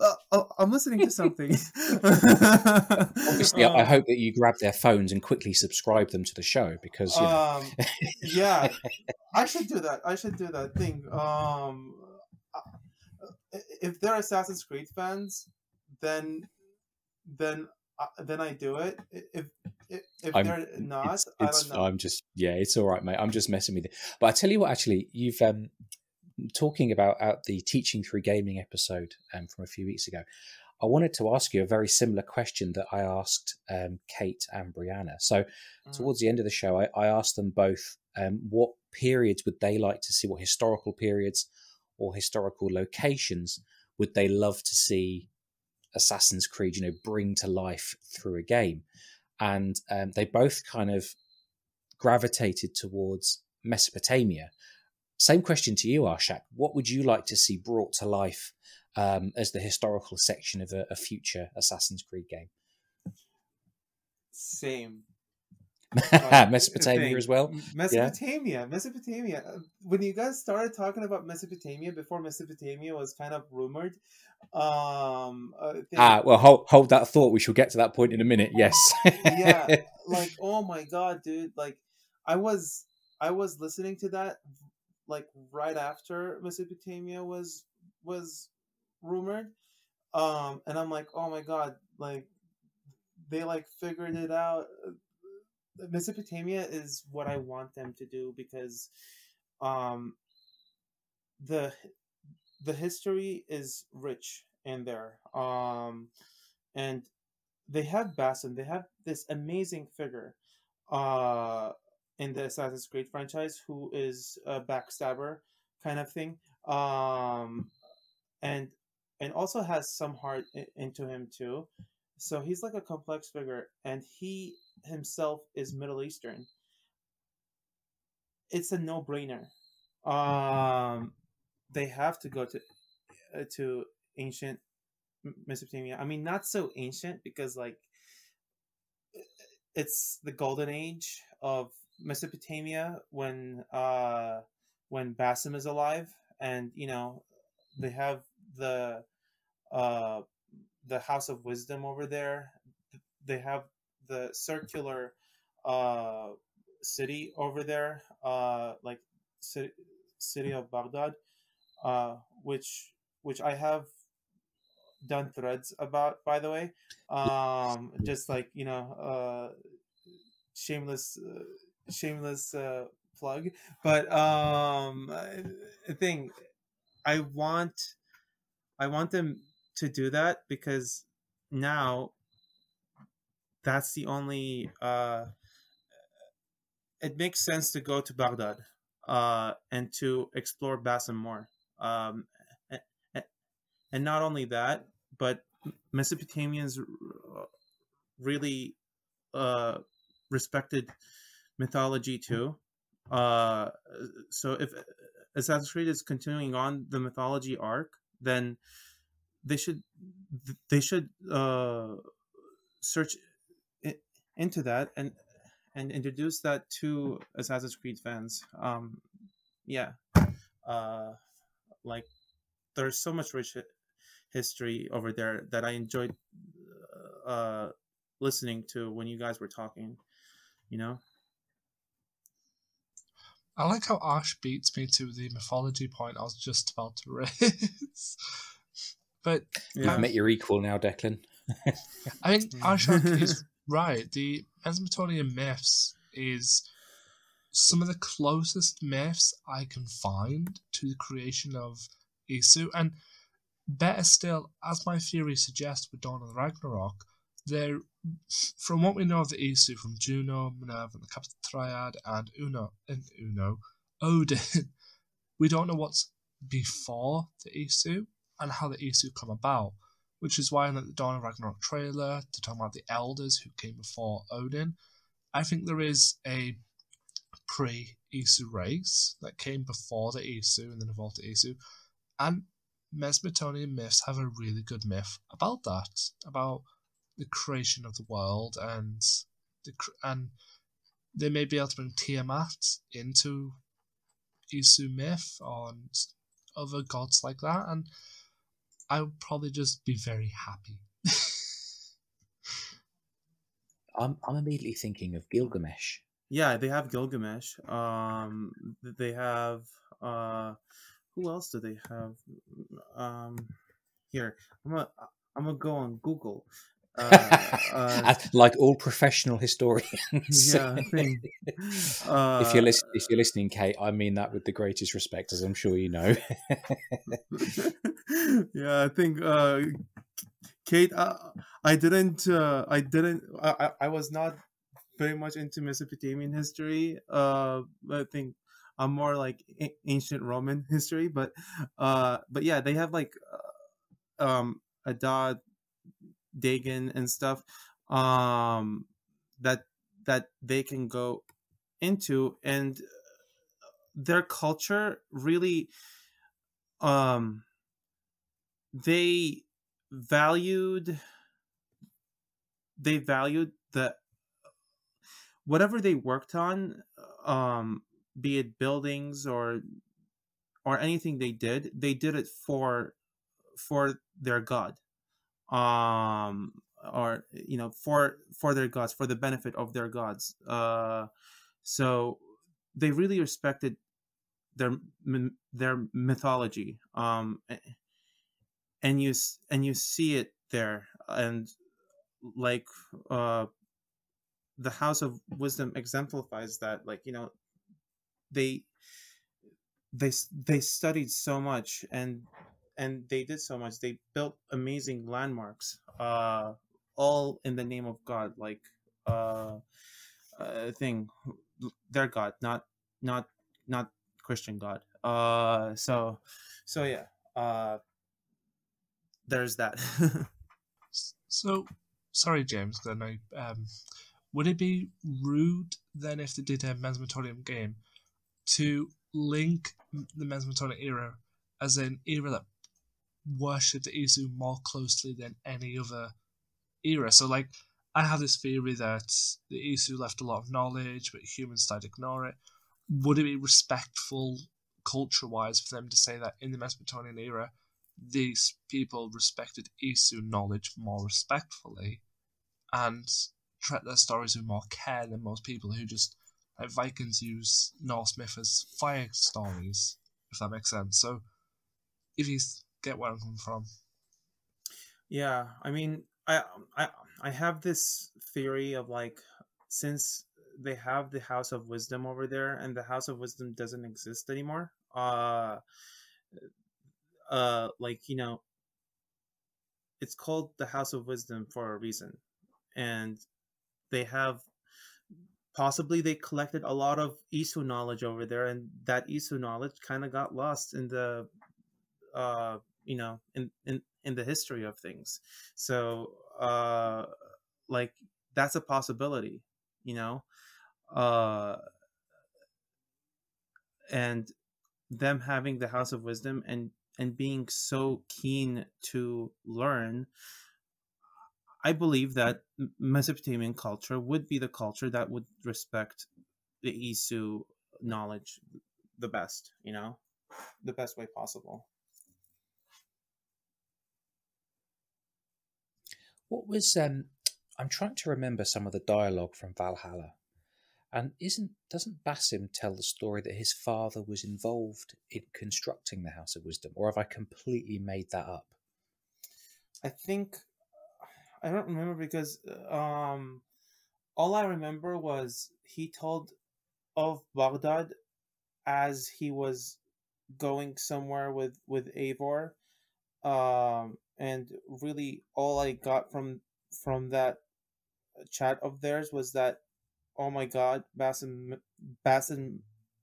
Speaker 3: I'm listening to something."
Speaker 2: Obviously, I hope that you grab their phones and quickly subscribe them to the show, because you know.
Speaker 3: Yeah, I should do that. Thing. If they're Assassin's Creed fans, then I do it. If they're not, I don't know.
Speaker 2: It's all right, mate. I'm just messing with you. But I tell you what, actually, you've talking about the teaching through gaming episode from a few weeks ago. I wanted to ask you a very similar question that I asked Kate and Brianna. So towards the end of the show, I asked them both what periods would they like to see, what historical periods or historical locations would they love to see Assassin's Creed, bring to life through a game. And they both kind of gravitated towards Mesopotamia. Same question to you, Arshak. What would you like to see brought to life as the historical section of a future Assassin's Creed game?
Speaker 3: Same.
Speaker 2: Mesopotamia as well.
Speaker 3: Mesopotamia. When you guys started talking about Mesopotamia, before Mesopotamia was kind of rumored.
Speaker 2: Well, hold that thought. We shall get to that point in a minute. Yes.
Speaker 3: Yeah. Like, oh my god, dude! Like, I was listening to that like right after Mesopotamia was rumored, and I'm like, oh my god, like they like figured it out. Mesopotamia is what I want them to do, because the history is rich in there, and they have Basim. They have this amazing figure in the Assassin's Creed franchise, who is a backstabber kind of thing, and also has some heart into him too. So he's like a complex figure, and he himself is Middle Eastern. It's a no-brainer. They have to go to ancient Mesopotamia. I mean, not so ancient, because like it's the golden age of Mesopotamia when Basim is alive, and they have the House of Wisdom over there. They have the circular city over there, like city of Baghdad, which I have done threads about, by the way. Just like shameless plug, but thing I want them to do that, because now that's the only it makes sense to go to Baghdad and to explore Basim more. um, a- a- and not only that, but Mesopotamians really respected mythology too. Uh, so if Assassin's Creed is continuing on the mythology arc, then they should search into that and introduce that to Assassin's Creed fans. Yeah, uh, like there's so much rich history over there that I enjoyed uh, listening to when you guys were talking. You know.
Speaker 1: I like how Ash beats me to the mythology point I was just about to raise. But
Speaker 2: You've met your equal now, Declan.
Speaker 1: I think Arshak is right. The Mesopotamian myths is some of the closest myths I can find to the creation of Isu. And better still, as my theory suggests with Dawn of the Ragnarok, there, from what we know of the Isu, from Juno, Minerva, and the Capital Triad, and Odin, we don't know what's before the Isu and how the Isu come about, which is why in the Dawn of Ragnarok trailer, they're talking about the elders who came before Odin. I think there is a pre-Isu race that came before the Isu and then evolved to Isu, and Mesopotamian myths have a really good myth about that, about the creation of the world, and they may be able to bring Tiamat into Isu myth and other gods like that, and I would probably just be very happy.
Speaker 2: I'm immediately thinking of Gilgamesh.
Speaker 3: Yeah, they have Gilgamesh. They have who else do they have? Here, I'm gonna go on Google.
Speaker 2: Like all professional historians.
Speaker 3: Yeah, I think.
Speaker 2: If you're listening, Kate, I mean that with the greatest respect, as I'm sure you know.
Speaker 3: Yeah, I think Kate. I was not very much into Mesopotamian history. I think I'm more like ancient Roman history, but yeah, they have like Adad, Dagon, and stuff that they can go into, and their culture really they valued the whatever they worked on, be it buildings or anything they did it for their god, or for their gods, for the benefit of their gods. So they really respected their mythology, and you see it there, and like the House of Wisdom exemplifies that. Like, they studied so much, and they did so much. They built amazing landmarks, all in the name of God, like thing, their God, not Christian God. So yeah, there's that.
Speaker 1: So, sorry, James. Then would it be rude then if they did a Mesopotamian game to link the Mesopotamian era as an era that worshipped the Isu more closely than any other era? So, like, I have this theory that the Isu left a lot of knowledge, but humans started to ignore it. Would it be respectful, culture-wise, for them to say that in the Mesopotamian era, these people respected Isu knowledge more respectfully and treat their stories with more care than most people who just, like Vikings, use Norse myth as fire stories, if that makes sense? So, if you get where I'm coming from.
Speaker 3: Yeah, I mean, I have this theory of, like, since they have the House of Wisdom over there, and the House of Wisdom doesn't exist anymore, like, it's called the House of Wisdom for a reason, and they have possibly they collected a lot of Isu knowledge over there, and that Isu knowledge kind of got lost in the in the history of things. So like that's a possibility, uh and them having the House of Wisdom and being so keen to learn, I believe that Mesopotamian culture would be the culture that would respect the Isu knowledge the best, the best way possible.
Speaker 2: What was I'm trying to remember some of the dialogue from Valhalla, and doesn't Basim tell the story that his father was involved in constructing the House of Wisdom, or have I completely made that up?
Speaker 3: I think I don't remember, because all I remember was he told of Baghdad as he was going somewhere with Eivor, and really all I got from that chat of theirs was that, oh my God, Basim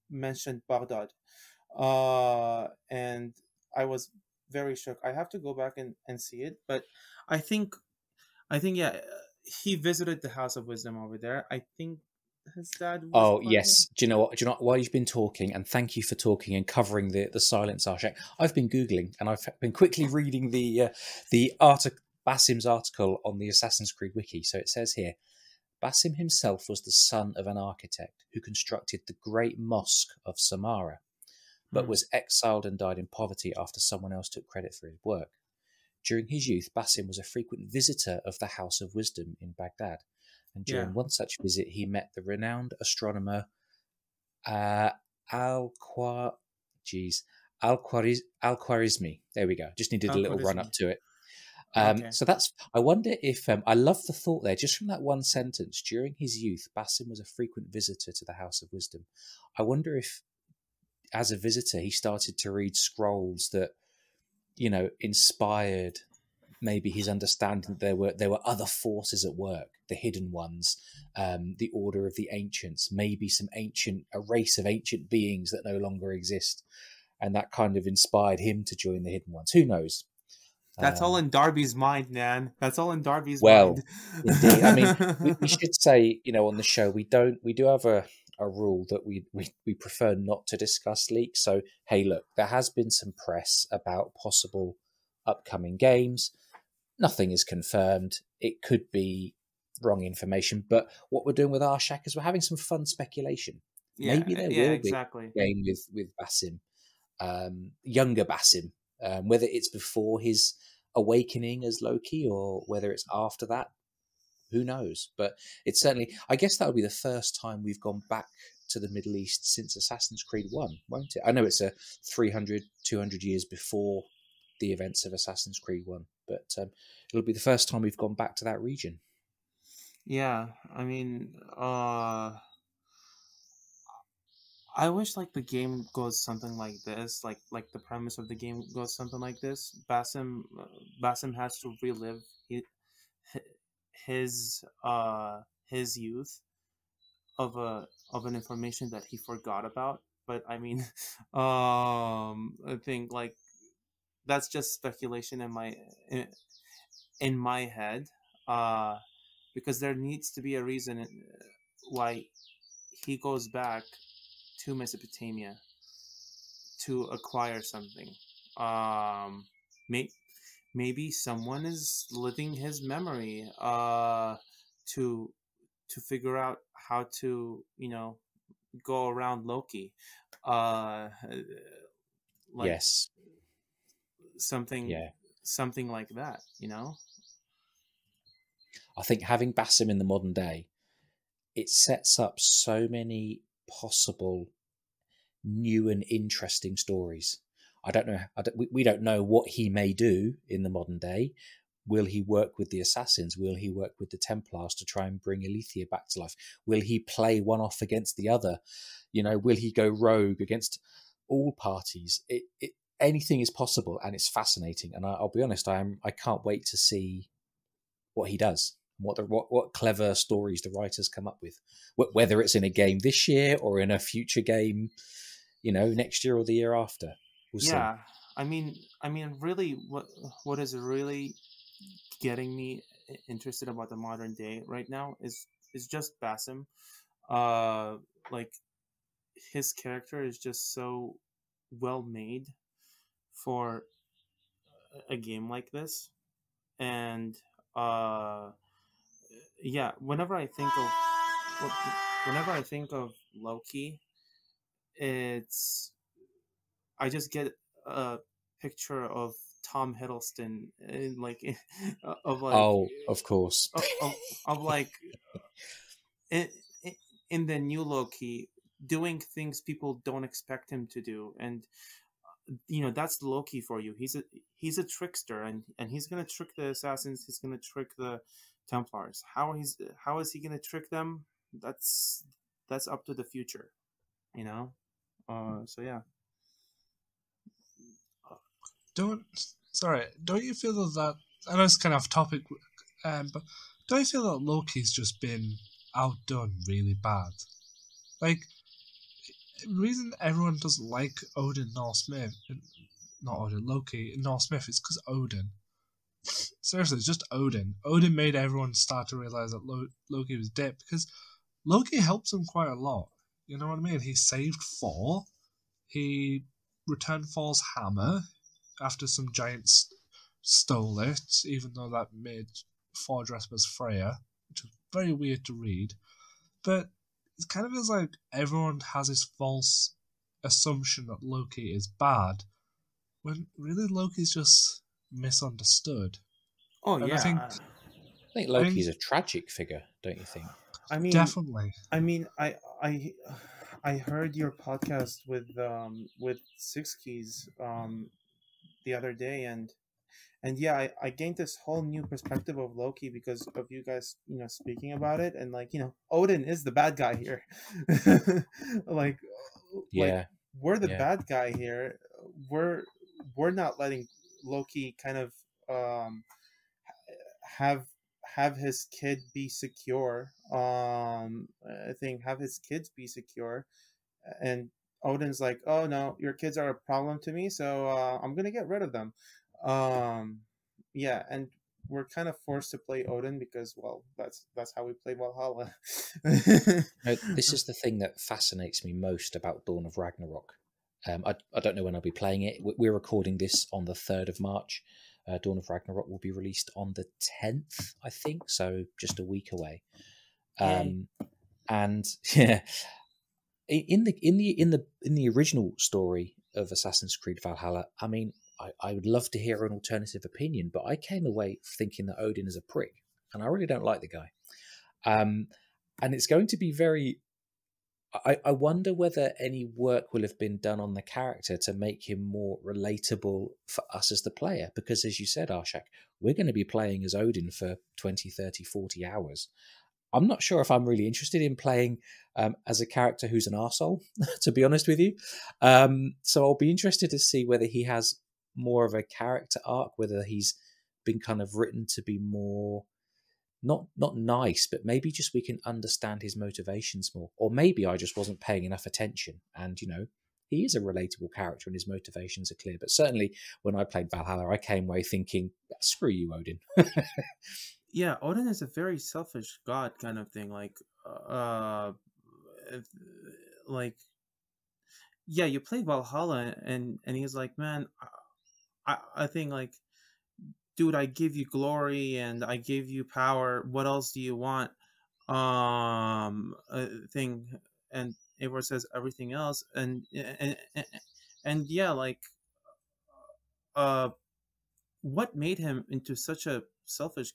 Speaker 3: mentioned Baghdad, and I was very shook. I have to go back and see it, but I think yeah, he visited the House of Wisdom over there. I think his dad was.
Speaker 2: Oh yes. Do you know what? Do you know while you've been talking, and thank you for talking and covering the silence, Arshak. I've been Googling and I've been quickly reading the Basim's article on the Assassin's Creed wiki. So it says here, Basim himself was the son of an architect who constructed the Great Mosque of Samarra, but was exiled and died in poverty after someone else took credit for his work. During his youth, Basim was a frequent visitor of the House of Wisdom in Baghdad, and during one such visit, he met the renowned astronomer Al-Khwarizmi. There we go. Just needed a little run up to it. So that's. I wonder if I love the thought there, just from that one sentence. During his youth, Basim was a frequent visitor to the House of Wisdom. I wonder if, as a visitor, he started to read scrolls that, inspired maybe his understanding that there were other forces at work, the hidden ones, the order of the ancients, maybe a race of ancient beings that no longer exist, and that kind of inspired him to join the hidden ones. Who knows?
Speaker 3: That's all in Darby's mind, man. That's all in Darby's mind.
Speaker 2: Well, indeed. I mean, we should say, on the show, we do have a rule that we prefer not to discuss leaks. So, hey, look, there has been some press about possible upcoming games. Nothing is confirmed. It could be wrong information. But what we're doing with Arshak is we're having some fun speculation.
Speaker 3: Yeah,
Speaker 2: maybe there will be a game with Basim, younger Basim, whether it's before his awakening as Loki or whether it's after that. Who knows? But it's certainly, I guess that would be the first time we've gone back to the Middle East since Assassin's Creed 1, won't it? I know it's 300, 200 years before the events of Assassin's Creed 1, but it'll be the first time we've gone back to that region.
Speaker 3: Yeah, I mean, I wish the game goes something like this, like the premise of the game goes something like this. Basim has to relive his youth of an information that he forgot about. But I mean, I think that's just speculation in my head, because there needs to be a reason why he goes back to Mesopotamia to acquire something. Maybe someone is living his memory to figure out how to go around Loki.
Speaker 2: Yes,
Speaker 3: something like that.
Speaker 2: I think having Basim in the modern day, it sets up so many possible new and interesting stories. I don't know. We don't know what he may do in the modern day. Will he work with the assassins? Will he work with the Templars to try and bring Aletheia back to life? Will he play one off against the other? Will he go rogue against all parties? Anything is possible, and it's fascinating. And I'll be honest, I can't wait to see what he does. What clever stories the writers come up with, whether it's in a game this year or in a future game, next year or the year after. We'll see.
Speaker 3: really, what is really getting me interested about the modern day right now is just Basim. Like his character is just so well made for a game like this, and yeah, whenever I think of Loki, it's I just get a picture of Tom Hiddleston in like of like
Speaker 2: Oh, of course.
Speaker 3: of like in, in the new Loki doing things people don't expect him to do, and that's Loki for you. He's a trickster, and he's gonna trick the assassins. He's gonna trick the Templars. How is he gonna trick them? That's up to the future, you know. So yeah.
Speaker 1: Don't you feel that I know it's kind of off topic, but don't you feel that Loki's just been outdone really bad? Like, the reason everyone doesn't like Odin nor Smith, not Odin, Loki nor Smith, is because Odin. Seriously, it's just Odin. Odin made everyone start to realize that Loki was dead, because Loki helps him quite a lot. You know what I mean? He saved Thor. He returned Thor's hammer after some giants stole it, even though that made Thor dress as Freya, which was very weird to read. But it kind of feels like everyone has this false assumption that Loki is bad, when really Loki's just misunderstood.
Speaker 3: Oh
Speaker 1: and
Speaker 3: yeah,
Speaker 2: I think Loki's a tragic figure, don't you think?
Speaker 3: I mean,
Speaker 1: definitely.
Speaker 3: I mean, I heard your podcast with Six Keys the other day, and yeah, I gained this whole new perspective of Loki because of you guys, speaking about it, and like, Odin is the bad guy here. like,
Speaker 2: Yeah,
Speaker 3: we're the bad guy here. We're not letting Loki kind of have his kid be secure. I think have his kids be secure, and Odin's like, oh no, your kids are a problem to me, so I'm gonna get rid of them. Yeah, and we're kind of forced to play Odin because, well, that's how we play Valhalla.
Speaker 2: This is the thing that fascinates me most about Dawn of Ragnarok. I don't know when I'll be playing it. We're recording this on the 3rd of March. Dawn of Ragnarok will be released on the 10th, I think, so just a week away. And yeah, in the original story of Assassin's Creed Valhalla, I mean, I would love to hear an alternative opinion, but I came away thinking that Odin is a prick, and I really don't like the guy. And it's going to be very... I wonder whether any work will have been done on the character to make him more relatable for us as the player, because as you said, Arshak, we're going to be playing as Odin for 20, 30, 40 hours. I'm not sure if I'm really interested in playing as a character who's an arsehole, to be honest with you. So I'll be interested to see whether he has more of a character arc, whether he's been kind of written to be more... Not nice, but maybe just we can understand his motivations more. Or maybe I just wasn't paying enough attention, and, he is a relatable character and his motivations are clear. But certainly when I played Valhalla, I came away thinking, screw you, Odin.
Speaker 3: Yeah, Odin is a very selfish god kind of thing. Yeah, you play Valhalla and he's like, man, I think, like, dude, I give you glory and I give you power. What else do you want? Thing, and Eivor says everything else, and yeah, like, what made him into such a selfish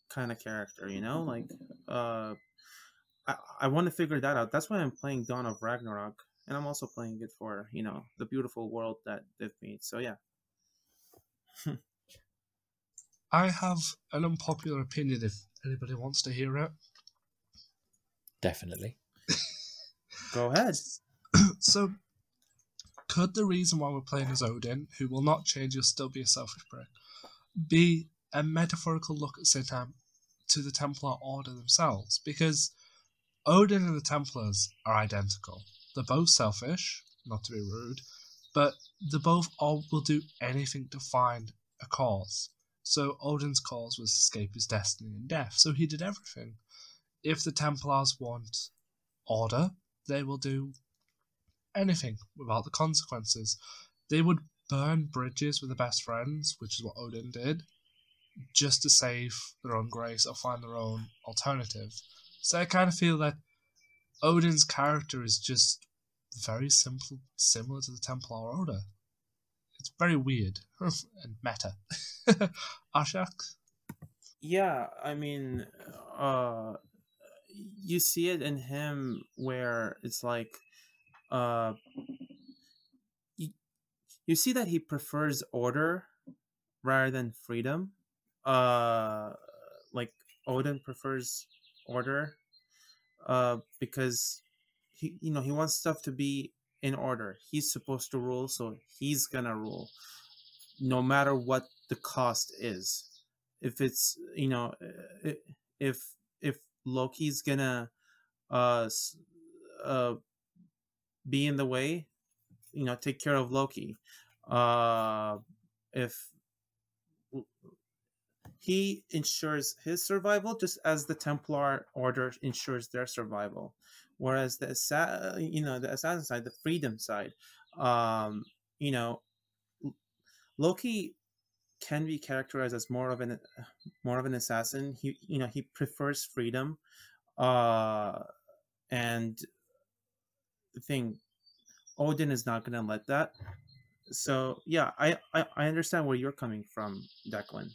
Speaker 3: kind of character? Like, I want to figure that out. That's why I'm playing Dawn of Ragnarok, and I'm also playing it for the beautiful world that they've made. So yeah.
Speaker 1: I have an unpopular opinion if anybody wants to hear it.
Speaker 2: Definitely.
Speaker 3: Go ahead.
Speaker 1: So, could the reason why we're playing as Odin, who will not change, you'll still be a selfish prick, be a metaphorical look at Satan to the Templar Order themselves? Because Odin and the Templars are identical. They're both selfish, not to be rude, but they both all will do anything to find a cause. So Odin's cause was to escape his destiny and death, so he did everything. If the Templars want order, they will do anything without the consequences. They would burn bridges with their best friends, which is what Odin did, just to save their own grace or find their own alternative. So I kind of feel that Odin's character is just very simple, similar to the Templar Order. It's very weird and meta. Arshak?
Speaker 3: Yeah, I mean, you see it in him where it's like, you see that he prefers order rather than freedom. Like Odin prefers order, because he wants stuff to be in order. He's supposed to rule, so he's gonna rule, no matter what the cost is. If it's if Loki's gonna be in the way, take care of Loki. If he ensures his survival, just as the Templar Order ensures their survival. Whereas the assassin side, the freedom side, Loki can be characterized as more of an assassin. He prefers freedom, and the thing, Odin is not gonna let that. So yeah, I understand where you're coming from, Declan.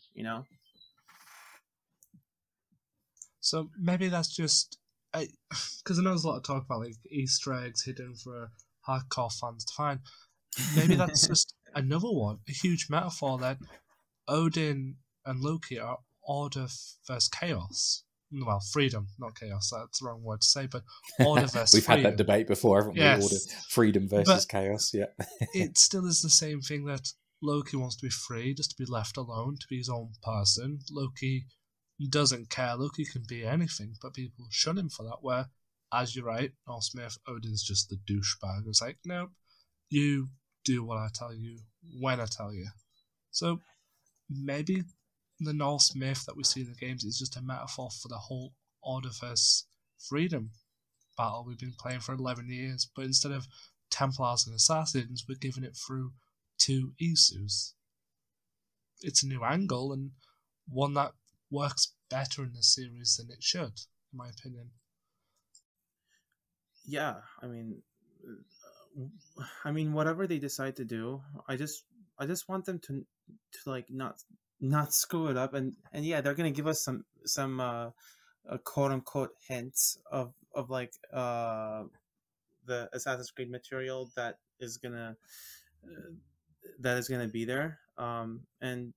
Speaker 1: So maybe that's just because I know there's a lot of talk about like Easter eggs hidden for hardcore fans to find. Maybe that's just another one, a huge metaphor that Odin and Loki are order versus chaos. Well, freedom, not chaos. That's the wrong word to say, but order versus
Speaker 2: We've
Speaker 1: freedom.
Speaker 2: had that debate before, haven't we?
Speaker 1: Yes.
Speaker 2: Order, freedom versus chaos. Yeah.
Speaker 1: It still is the same thing that Loki wants to be free, just to be left alone, to be his own person. Loki doesn't care. Loki can be anything, but people shun him for that. Where, as you're right, Norse myth, Odin's just the douchebag. It's like, nope, you do what I tell you when I tell you. So maybe the Norse myth that we see in the games is just a metaphor for the whole order versus freedom battle we've been playing for 11 years. But instead of Templars and Assassins, we're giving it through two Isus. It's a new angle and one that works better in the series than it should, in my opinion.
Speaker 3: Yeah, I mean, whatever they decide to do, I just want them to like not screw it up, and yeah, they're gonna give us some quote unquote hints of like the Assassin's Creed material that is gonna be there, and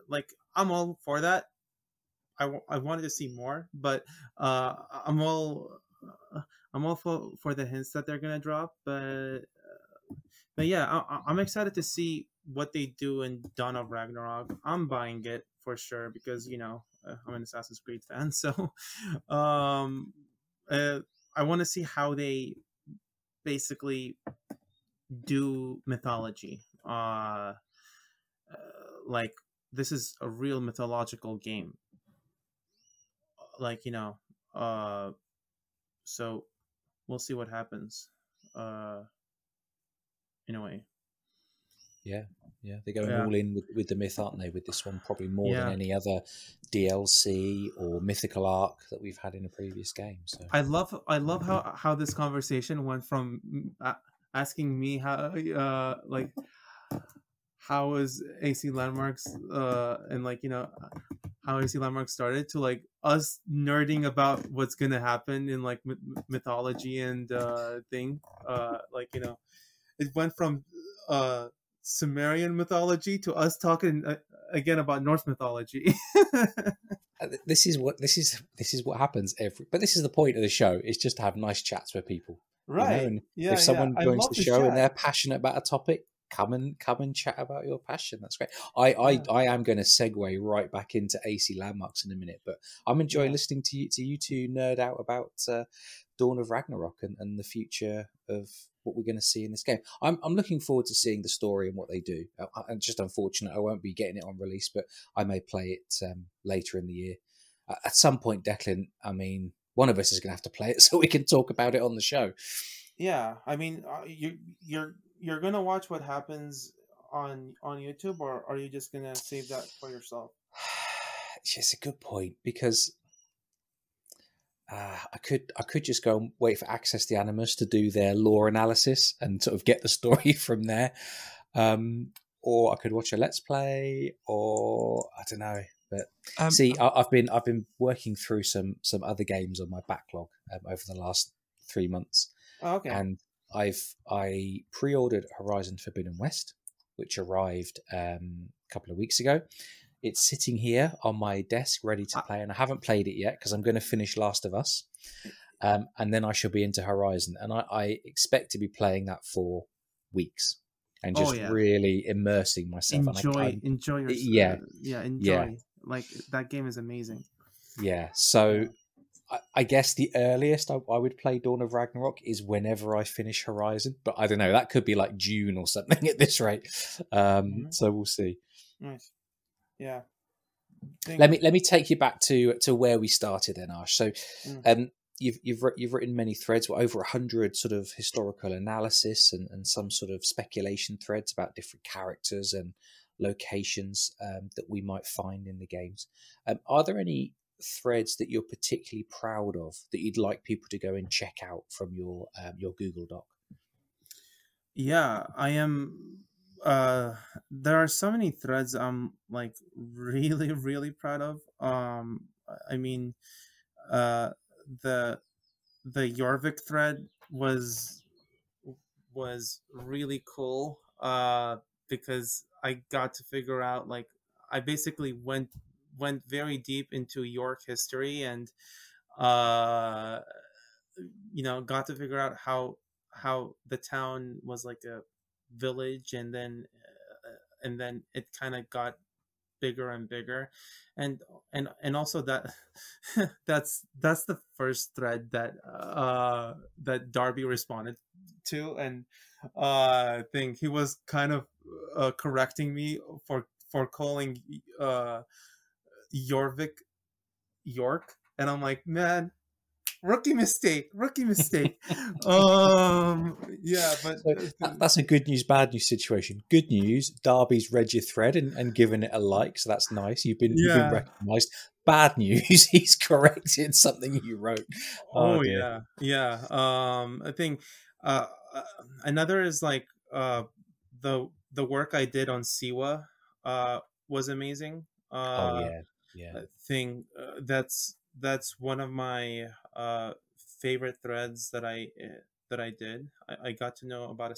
Speaker 3: like I'm all for that. I wanted to see more, but I'm all for the hints that they're gonna drop. But yeah, I'm excited to see what they do in Dawn of Ragnarok. I'm buying it for sure because I'm an Assassin's Creed fan, so I want to see how they basically do mythology. Like this is a real mythological game. Like so we'll see what happens. In a way.
Speaker 2: Yeah, they're going all in with the myth, aren't they? With this one, probably more than any other DLC or mythical arc that we've had in a previous game. So
Speaker 3: I love how this conversation went from asking me how is AC Landmarks and how AC Landmarks started to like us nerding about what's gonna happen in like mythology and thing. It went from Sumerian mythology to us talking again about Norse mythology.
Speaker 2: This is what happens but this is the point of the show, is just to have nice chats with people,
Speaker 3: right?
Speaker 2: And if someone joins the show and they're passionate about a topic, come and chat about your passion. That's great. I am going to segue right back into AC Landmarks in a minute, but I'm enjoying listening to you two nerd out about Dawn of Ragnarok and the future of what we're going to see in this game. I'm looking forward to seeing the story and what they do. And just unfortunate, I won't be getting it on release, but I may play it later in the year. At some point, Declan, I mean, one of us is going to have to play it so we can talk about it on the show.
Speaker 3: Yeah, I mean, you're gonna watch what happens on YouTube, or are you just gonna save that for yourself?
Speaker 2: It's a good point, because I could just go and wait for Access the Animus to do their lore analysis and sort of get the story from there, or I could watch a Let's Play, or I don't know. But I've been working through some other games on my backlog over the last 3 months.
Speaker 3: Oh, okay.
Speaker 2: And I pre-ordered Horizon Forbidden West, which arrived a couple of weeks ago. It's sitting here on my desk ready to play, and I haven't played it yet because I'm going to finish Last of Us, and then I shall be into Horizon, and I expect to be playing that for weeks and just really immersing myself.
Speaker 3: Enjoy your enjoy.
Speaker 2: Yeah.
Speaker 3: Like, that game is amazing.
Speaker 2: Yeah, so I guess the earliest I would play Dawn of Ragnarok is whenever I finish Horizon, but I don't know. That could be like June or something at this rate. So we'll see.
Speaker 3: Nice. Yeah.
Speaker 2: Let me take you back to where we started then, Arsh. So, you've written many threads, over 100 sort of historical analysis and some sort of speculation threads about different characters and locations that we might find in the games. Are there any threads that you're particularly proud of that you'd like people to go and check out from your Google Doc?
Speaker 3: Yeah, I am. There are so many threads I'm like really, really proud of. I mean, the Jorvik thread was really cool. Because I got to figure out, like, I basically went very deep into York history, and got to figure out how the town was like a village, and then it kind of got bigger and bigger, and also that that's the first thread that Darby responded to, and I think he was kind of correcting me for calling Jorvik York, and I'm like, man, rookie mistake. Yeah, but
Speaker 2: so that's a good news, bad news situation. Good news, Darby's read your thread and given it a like, so that's nice. You've been recognised. Bad news, he's corrected something you wrote.
Speaker 3: Yeah. I think another is like the work I did on Siwa was amazing.
Speaker 2: I
Speaker 3: think that's one of my favorite threads that I did. I got to know about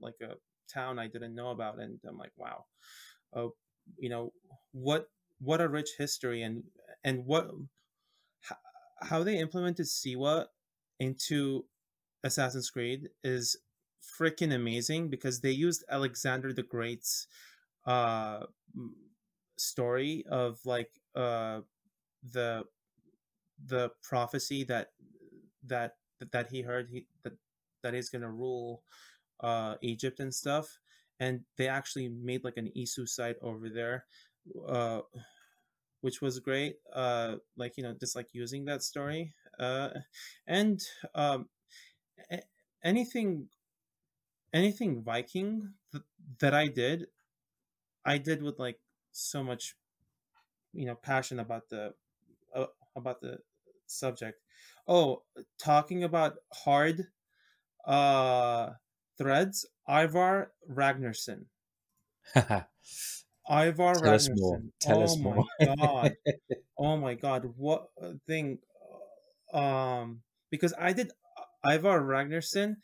Speaker 3: like a town I didn't know about, and I'm like, wow, what a rich history, and how they implemented Siwa into Assassin's Creed is freaking amazing, because they used Alexander the Great's story of like the prophecy that he heard that he's gonna rule Egypt and stuff, and they actually made like an Isu site over there, which was great. Like, just like using that story, and anything Viking that I did with like so much passion about the subject. Oh, talking about hard threads, Ivar Ragnarsson. Ivar Ragnarsson.
Speaker 2: Tell us more.
Speaker 3: My god. Oh my god. What a thing. Because I did Ivar Ragnarsson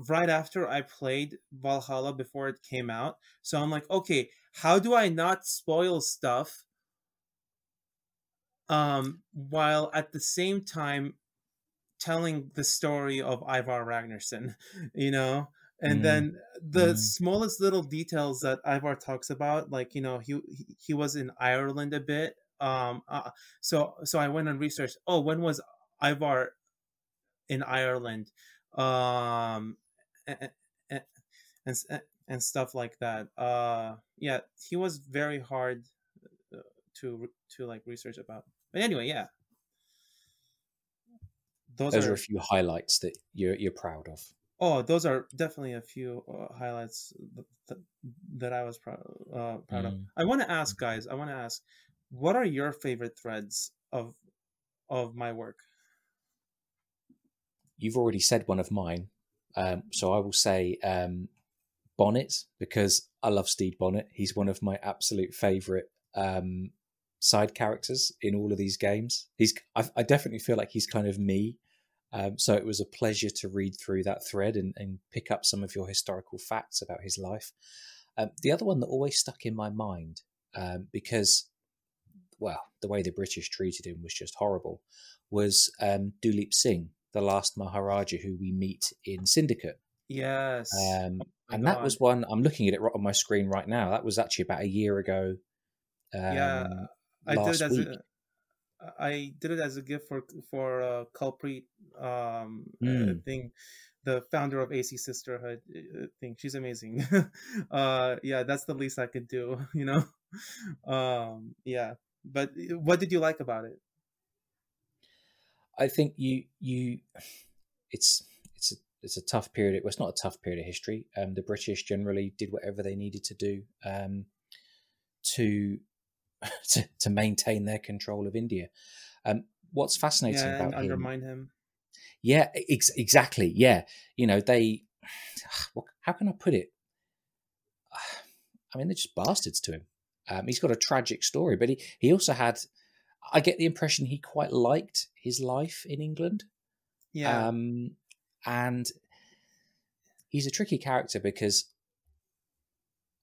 Speaker 3: right after I played Valhalla before it came out. So I'm like, okay, how do I not spoil stuff while at the same time telling the story of Ivar Ragnarsson, and then the smallest little details that Ivar talks about, like, he was in Ireland a bit. So I went and researched, when was Ivar in Ireland, um, and, and, and stuff like that. Yeah, he was very hard to like research about. But anyway, yeah, those
Speaker 2: Those are
Speaker 3: are
Speaker 2: a few highlights that you're proud of.
Speaker 3: oh, those are definitely a few highlights that I was proud of. I want to ask, guys. I want to ask, what are your favorite threads of my work?
Speaker 2: You've already said one of mine, so I will say Bonnet, because I love Stede Bonnet. He's one of my absolute favourite side characters in all of these games. I definitely feel like he's kind of me. So it was a pleasure to read through that thread and pick up some of your historical facts about his life. The other one that always stuck in my mind, because, well, the way the British treated him was just horrible, was Duleep Singh, the last Maharaja who we meet in Syndicate.
Speaker 3: Yes.
Speaker 2: And that was one, I'm looking at it right on my screen right now. That was actually about a year ago.
Speaker 3: Yeah, I
Speaker 2: last
Speaker 3: did it
Speaker 2: week.
Speaker 3: I did it as a gift for Culprit thing, the founder of AC Sisterhood thing. She's amazing. Yeah, that's the least I could do, you know. Yeah, but what did you like about it?
Speaker 2: I think it's a tough period. Well, it's not a tough period of history. The British generally did whatever they needed to do to maintain their control of India. What's fascinating about
Speaker 3: and undermine him.
Speaker 2: Yeah, exactly. Yeah, you know, they. How can I put it? I mean, they're just bastards to him. He's got a tragic story, but he also had. I get the impression he quite liked his life in England.
Speaker 3: Yeah.
Speaker 2: And he's a tricky character because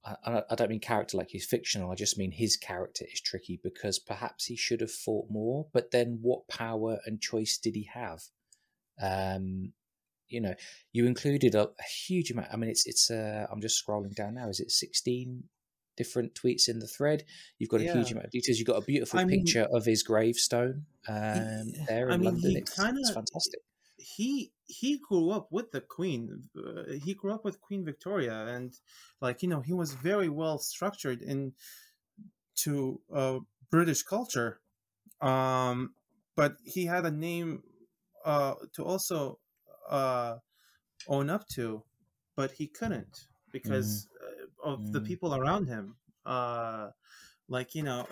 Speaker 2: I don't mean character like he's fictional. I just mean his character is tricky because perhaps he should have fought more, but then what power and choice did he have? You know, you included a huge amount. I mean, it's I'm just scrolling down now. Is it 16 different tweets in the thread? You've got a huge amount of details. You've got a beautiful picture of his gravestone there in London. It's fantastic.
Speaker 3: He grew up with the Queen. He grew up with Queen Victoria, and like, you know, he was very well structured into British culture. But he had a name to also own up to, but he couldn't because of the people around him. Like, you know,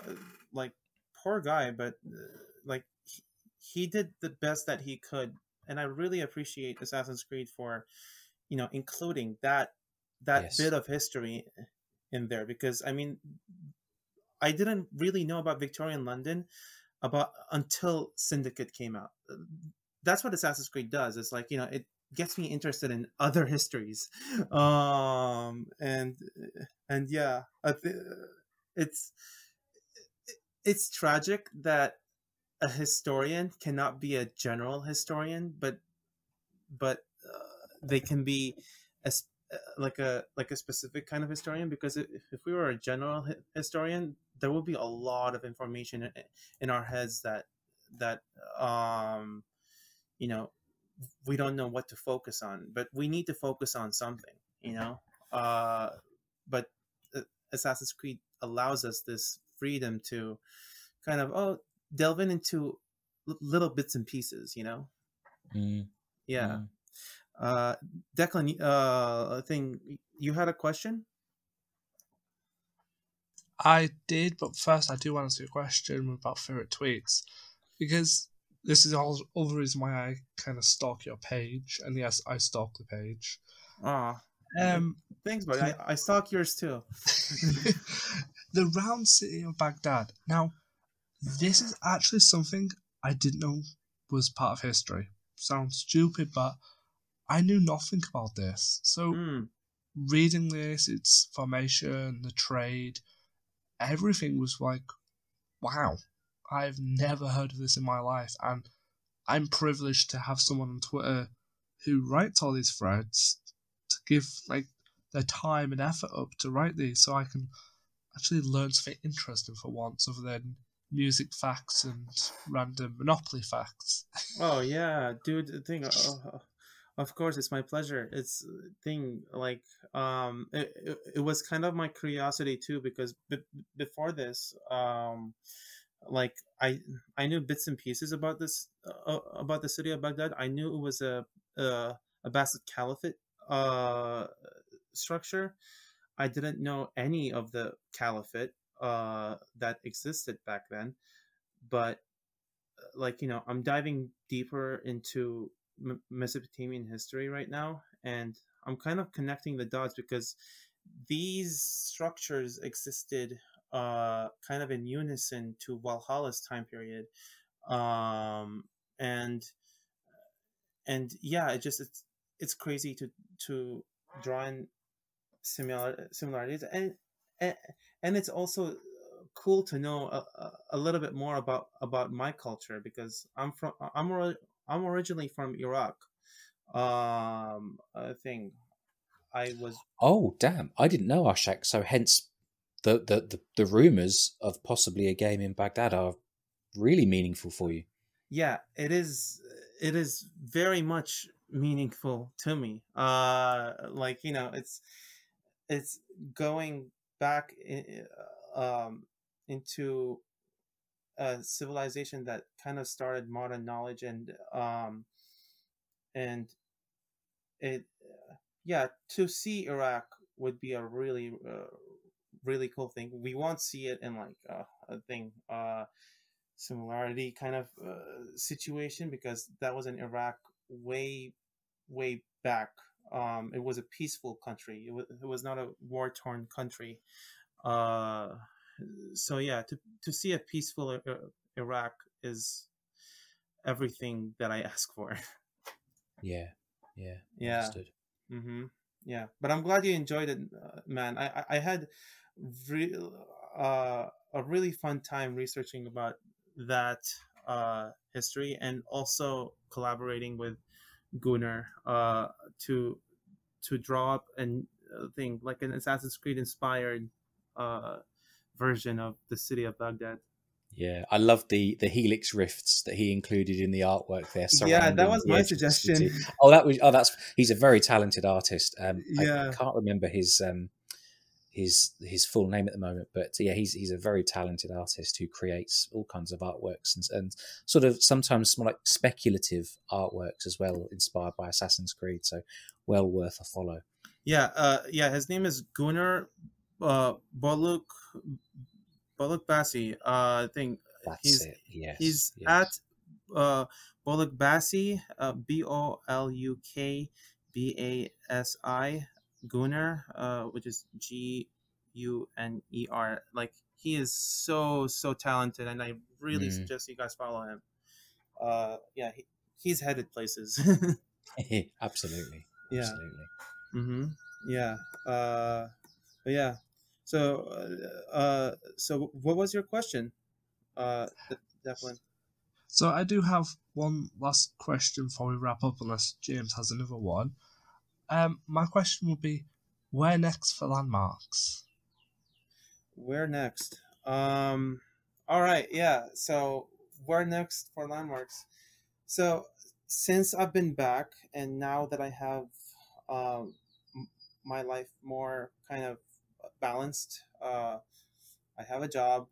Speaker 3: like, poor guy, but like he did the best that he could. And I really appreciate Assassin's Creed for, you know, including that bit of history in there, because I mean, I didn't really know about Victorian London until Syndicate came out. That's what Assassin's Creed does. It's like, you know, it gets me interested in other histories, and yeah, it's tragic that a historian cannot be a general historian, but they can be like a specific kind of historian, because if we were a general historian, there would be a lot of information in our heads that you know, we don't know what to focus on, but we need to focus on something, you know. But Assassin's Creed allows us this freedom to kind of delve into little bits and pieces, you know. Yeah. Declan, I think you had a question.
Speaker 1: I did, but first I do want to ask you a question about favorite tweets, because this is all the reason why I kind of stalk your page, and yes, I stalk the page.
Speaker 3: Thanks, buddy. I stalk yours too.
Speaker 1: The round City of Baghdad. Now, this is actually something I didn't know was part of history. Sounds stupid, but I knew nothing about this. So, reading this, its formation, the trade, everything was like, wow, I've never heard of this in my life. And I'm privileged to have someone on Twitter who writes all these threads to give like their time and effort up to write these, so I can actually learn something interesting for once, other than music facts and random Monopoly facts.
Speaker 3: Oh yeah, dude. The thing. Of course, it's my pleasure. It's thing like it was kind of my curiosity too because before this like I knew bits and pieces about this about the city of Baghdad. I knew it was a Abbasid Caliphate structure. I didn't know any of the caliphate that existed back then, but like I'm diving deeper into Mesopotamian history right now, and I'm kind of connecting the dots because these structures existed kind of in unison to Valhalla's time period, um, and yeah, it's crazy to draw in similarities, and and it's also cool to know a little bit more about my culture because I'm originally from Iraq. I think I was.
Speaker 2: Oh, damn! I didn't know, Arshak. So hence the rumors of possibly a game in Baghdad are really meaningful for you.
Speaker 3: Yeah, it is. It is very much meaningful to me. Like it's going back into a civilization that kind of started modern knowledge, and it yeah, to see Iraq would be a really really cool thing. We won't see it in like a thing similarity kind of situation because that was in Iraq way back. It was a peaceful country. It was not a war torn country. Uh, so yeah, to see a peaceful Iraq is everything that I ask for.
Speaker 2: Yeah, yeah,
Speaker 3: Yeah.
Speaker 2: understood.
Speaker 3: Mm-hmm. Yeah, but I'm glad you enjoyed it, man. I had re- a really fun time researching about that history and also collaborating with Gunnar to draw up an thing like an Assassin's Creed inspired uh, version of the city of Baghdad.
Speaker 2: Yeah, I love the helix rifts that he included in the artwork there
Speaker 3: Yeah, that
Speaker 2: surrounding
Speaker 3: was
Speaker 2: the
Speaker 3: my
Speaker 2: edge of the
Speaker 3: suggestion.
Speaker 2: city. Oh, that's he's a very talented artist. I
Speaker 3: Yeah.
Speaker 2: can't remember his full name at the moment, but yeah, he's a very talented artist who creates all kinds of artworks and sort of sometimes more like speculative artworks as well, inspired by Assassin's Creed. So well worth a follow.
Speaker 3: Yeah, yeah. His name is Gunnar Boluk Bassi. I think
Speaker 2: That's it. Yes.
Speaker 3: he's
Speaker 2: Yes.
Speaker 3: at Boluk Bassi, BOLUKBASI Gunnar, which is GUNER. Like he is so talented, and I really suggest you guys follow him. Yeah, he's headed places.
Speaker 2: Absolutely.
Speaker 3: Yeah.
Speaker 2: Absolutely.
Speaker 3: Mm-hmm. Yeah. But yeah. So, so what was your question, Declan?
Speaker 1: So I do have one last question before we wrap up, unless James has another one. My question would be, where next for landmarks?
Speaker 3: Where next? All right. Yeah. So where next for landmarks? So since I've been back, and now that I have um, my life more kind of balanced, I have a job.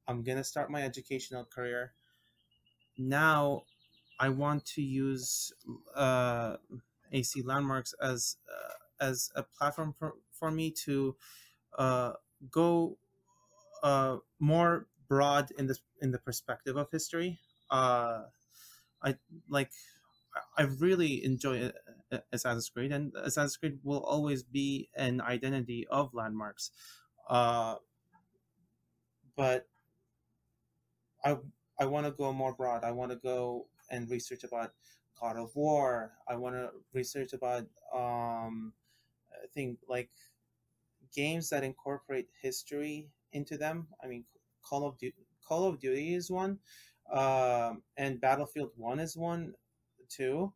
Speaker 3: I'm gonna start my educational career. Now, I want to use AC Landmarks as a platform for me to uh, go more broad in the perspective of history. I like I really enjoy Assassin's Creed, and Assassin's Creed will always be an identity of landmarks. But I I want to go more broad. I want to go and research about God of War. I want to research about I think like games that incorporate history into them. I mean, Call of Duty is one, and Battlefield One is one too.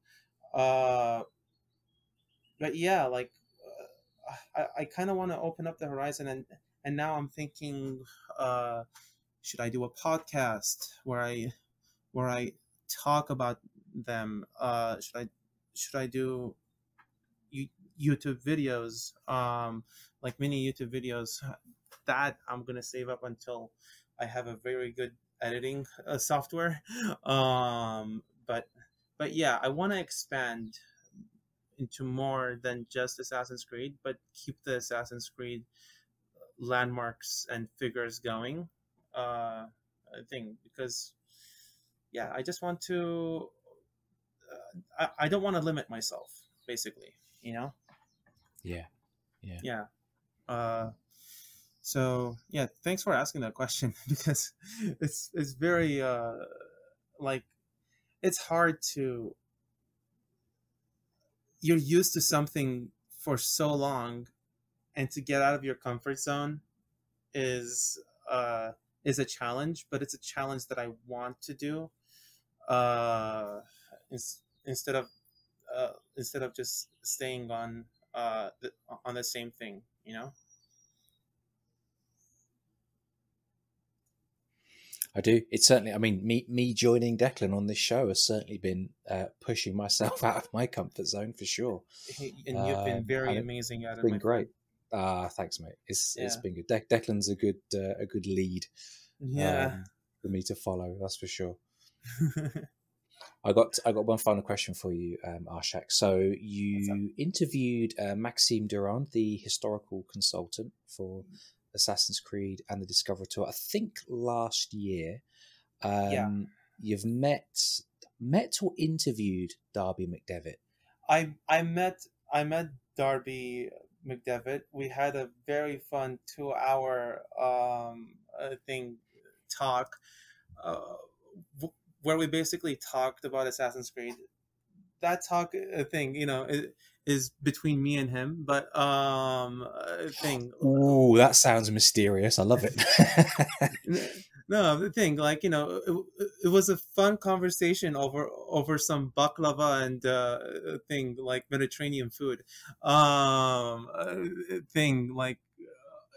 Speaker 3: Uh, but yeah, like I kind of want to open up the horizon, and now I'm thinking should I do a podcast where I talk about them? Should I do YouTube videos, like mini YouTube videos? That I'm gonna save up until I have a very good editing software. But yeah, I want to expand into more than just Assassin's Creed, but keep the Assassin's Creed landmarks and figures going. Thing, because yeah, I just want to. I don't want to limit myself, basically.
Speaker 2: Yeah.
Speaker 3: Yeah. So yeah, thanks for asking that question because it's very like it's hard to. You're used to something for so long, and to get out of your comfort zone is a challenge, but it's a challenge that I want to do. Uh, instead of just staying on on the same thing,
Speaker 2: I do. It's certainly, I mean, me joining Declan on this show has certainly been pushing myself out of my comfort zone for sure.
Speaker 3: And you've been very amazing at it.
Speaker 2: It's been great. Thanks, mate. It's been good. Declan's a good lead.
Speaker 3: Yeah.
Speaker 2: For me to follow, that's for sure. I got one final question for you, Arshak. So you interviewed Maxime Durand, the historical consultant for Assassin's Creed and the Discovery Tour, I think last year. You've met or interviewed Darby McDevitt?
Speaker 3: I met Darby McDevitt. We had a very fun 2-hour talk where we basically talked about Assassin's Creed. That talk is between me and him, but
Speaker 2: Ooh, that sounds mysterious. I love it.
Speaker 3: No, the thing, it was a fun conversation over some baklava and Mediterranean food.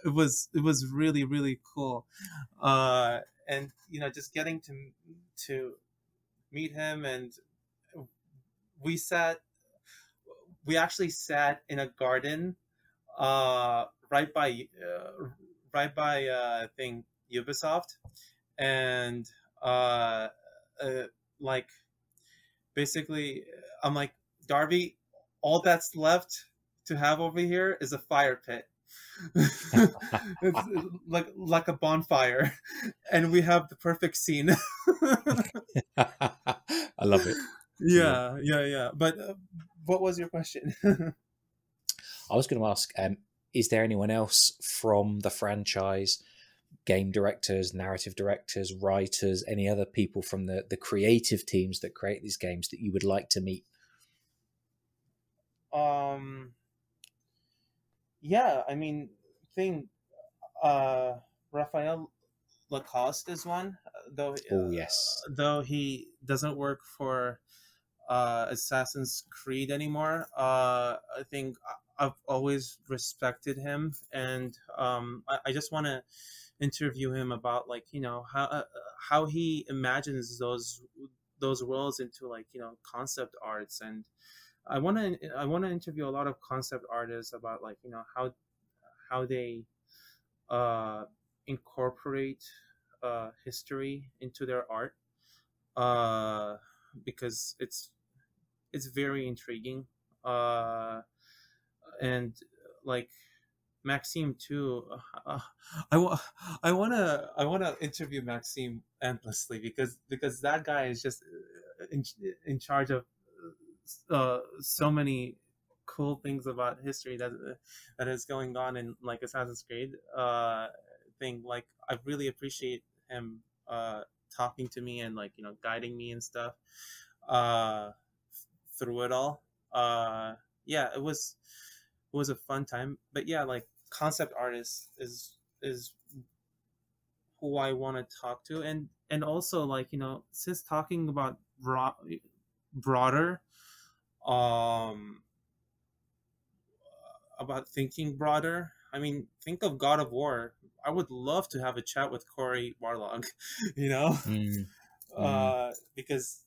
Speaker 3: It was really, really cool. And just getting to meet him, and we actually sat in a garden right by Ubisoft, and basically I'm like, Darby, all that's left to have over here is a fire pit. It's like a bonfire, and we have the perfect scene.
Speaker 2: I love it.
Speaker 3: Yeah. But what was your question?
Speaker 2: I was going to ask, is there anyone else from the franchise, game directors, narrative directors, writers, any other people from the creative teams that create these games that you would like to meet?
Speaker 3: Yeah, I mean, Rafael Lacoste is one, though.
Speaker 2: Oh yes.
Speaker 3: Though he doesn't work for Assassin's Creed anymore. I think I've always respected him, and I just want to interview him about how he imagines those worlds into concept arts. And I want to interview a lot of concept artists about how they incorporate history into their art, because it's very intriguing, and Maxime too. I want to interview Maxime endlessly, because that guy is just in charge of so many cool things about history that is going on in Assassin's Creed thing. I really appreciate him talking to me and guiding me and stuff through it all. Yeah, it was a fun time. But yeah, concept artists is who I want to talk to, and also since talking about broader, about thinking broader, I mean, think of God of War. I would love to have a chat with Cory Barlog, you know, because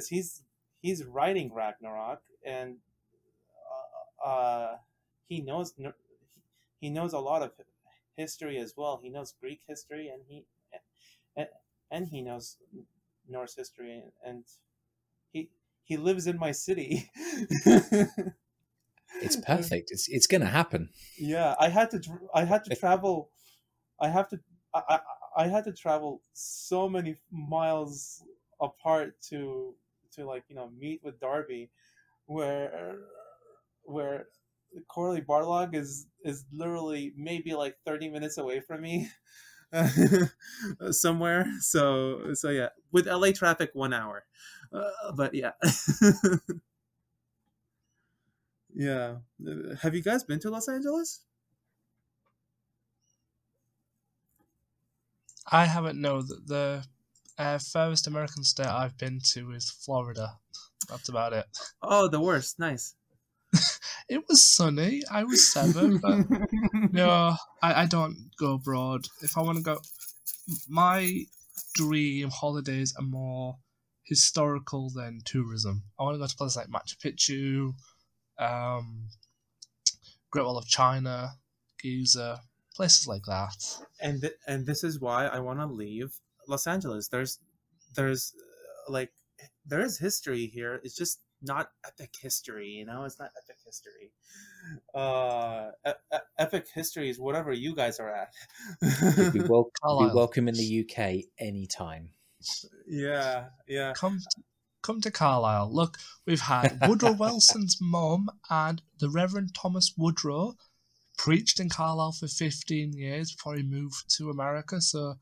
Speaker 3: he's writing Ragnarok, and he knows a lot of history as well. He knows Greek history, and he knows Norse history, and he lives in my city.
Speaker 2: It's perfect. It's going to happen.
Speaker 3: Yeah, I had to travel. I had to travel so many miles apart to like, you know, meet with Darby, where Cory Barlog is literally maybe like 30 minutes away from me. Somewhere. So yeah, with LA traffic, 1 hour. But yeah. Yeah. Have you guys been to Los Angeles?
Speaker 1: I haven't. No, the furthest American state I've been to is Florida. That's about it.
Speaker 3: Oh, the worst. Nice.
Speaker 1: It was sunny. I was 7, but no, I don't go abroad. If I want to go, my dream holidays are more historical than tourism. I want to go to places like Machu Picchu, Great Wall of China, Giza, places like that.
Speaker 3: And this is why I want to leave Los Angeles. There's like, there is history here. It's just not epic history, you know. It's not epic history. Epic history is whatever you guys are at.
Speaker 2: You'd be welcome in the UK anytime.
Speaker 3: Yeah.
Speaker 1: Come to Carlisle. Look, we've had Woodrow Wilson's mum and the Reverend Thomas Woodrow preached in Carlisle for 15 years before he moved to America. So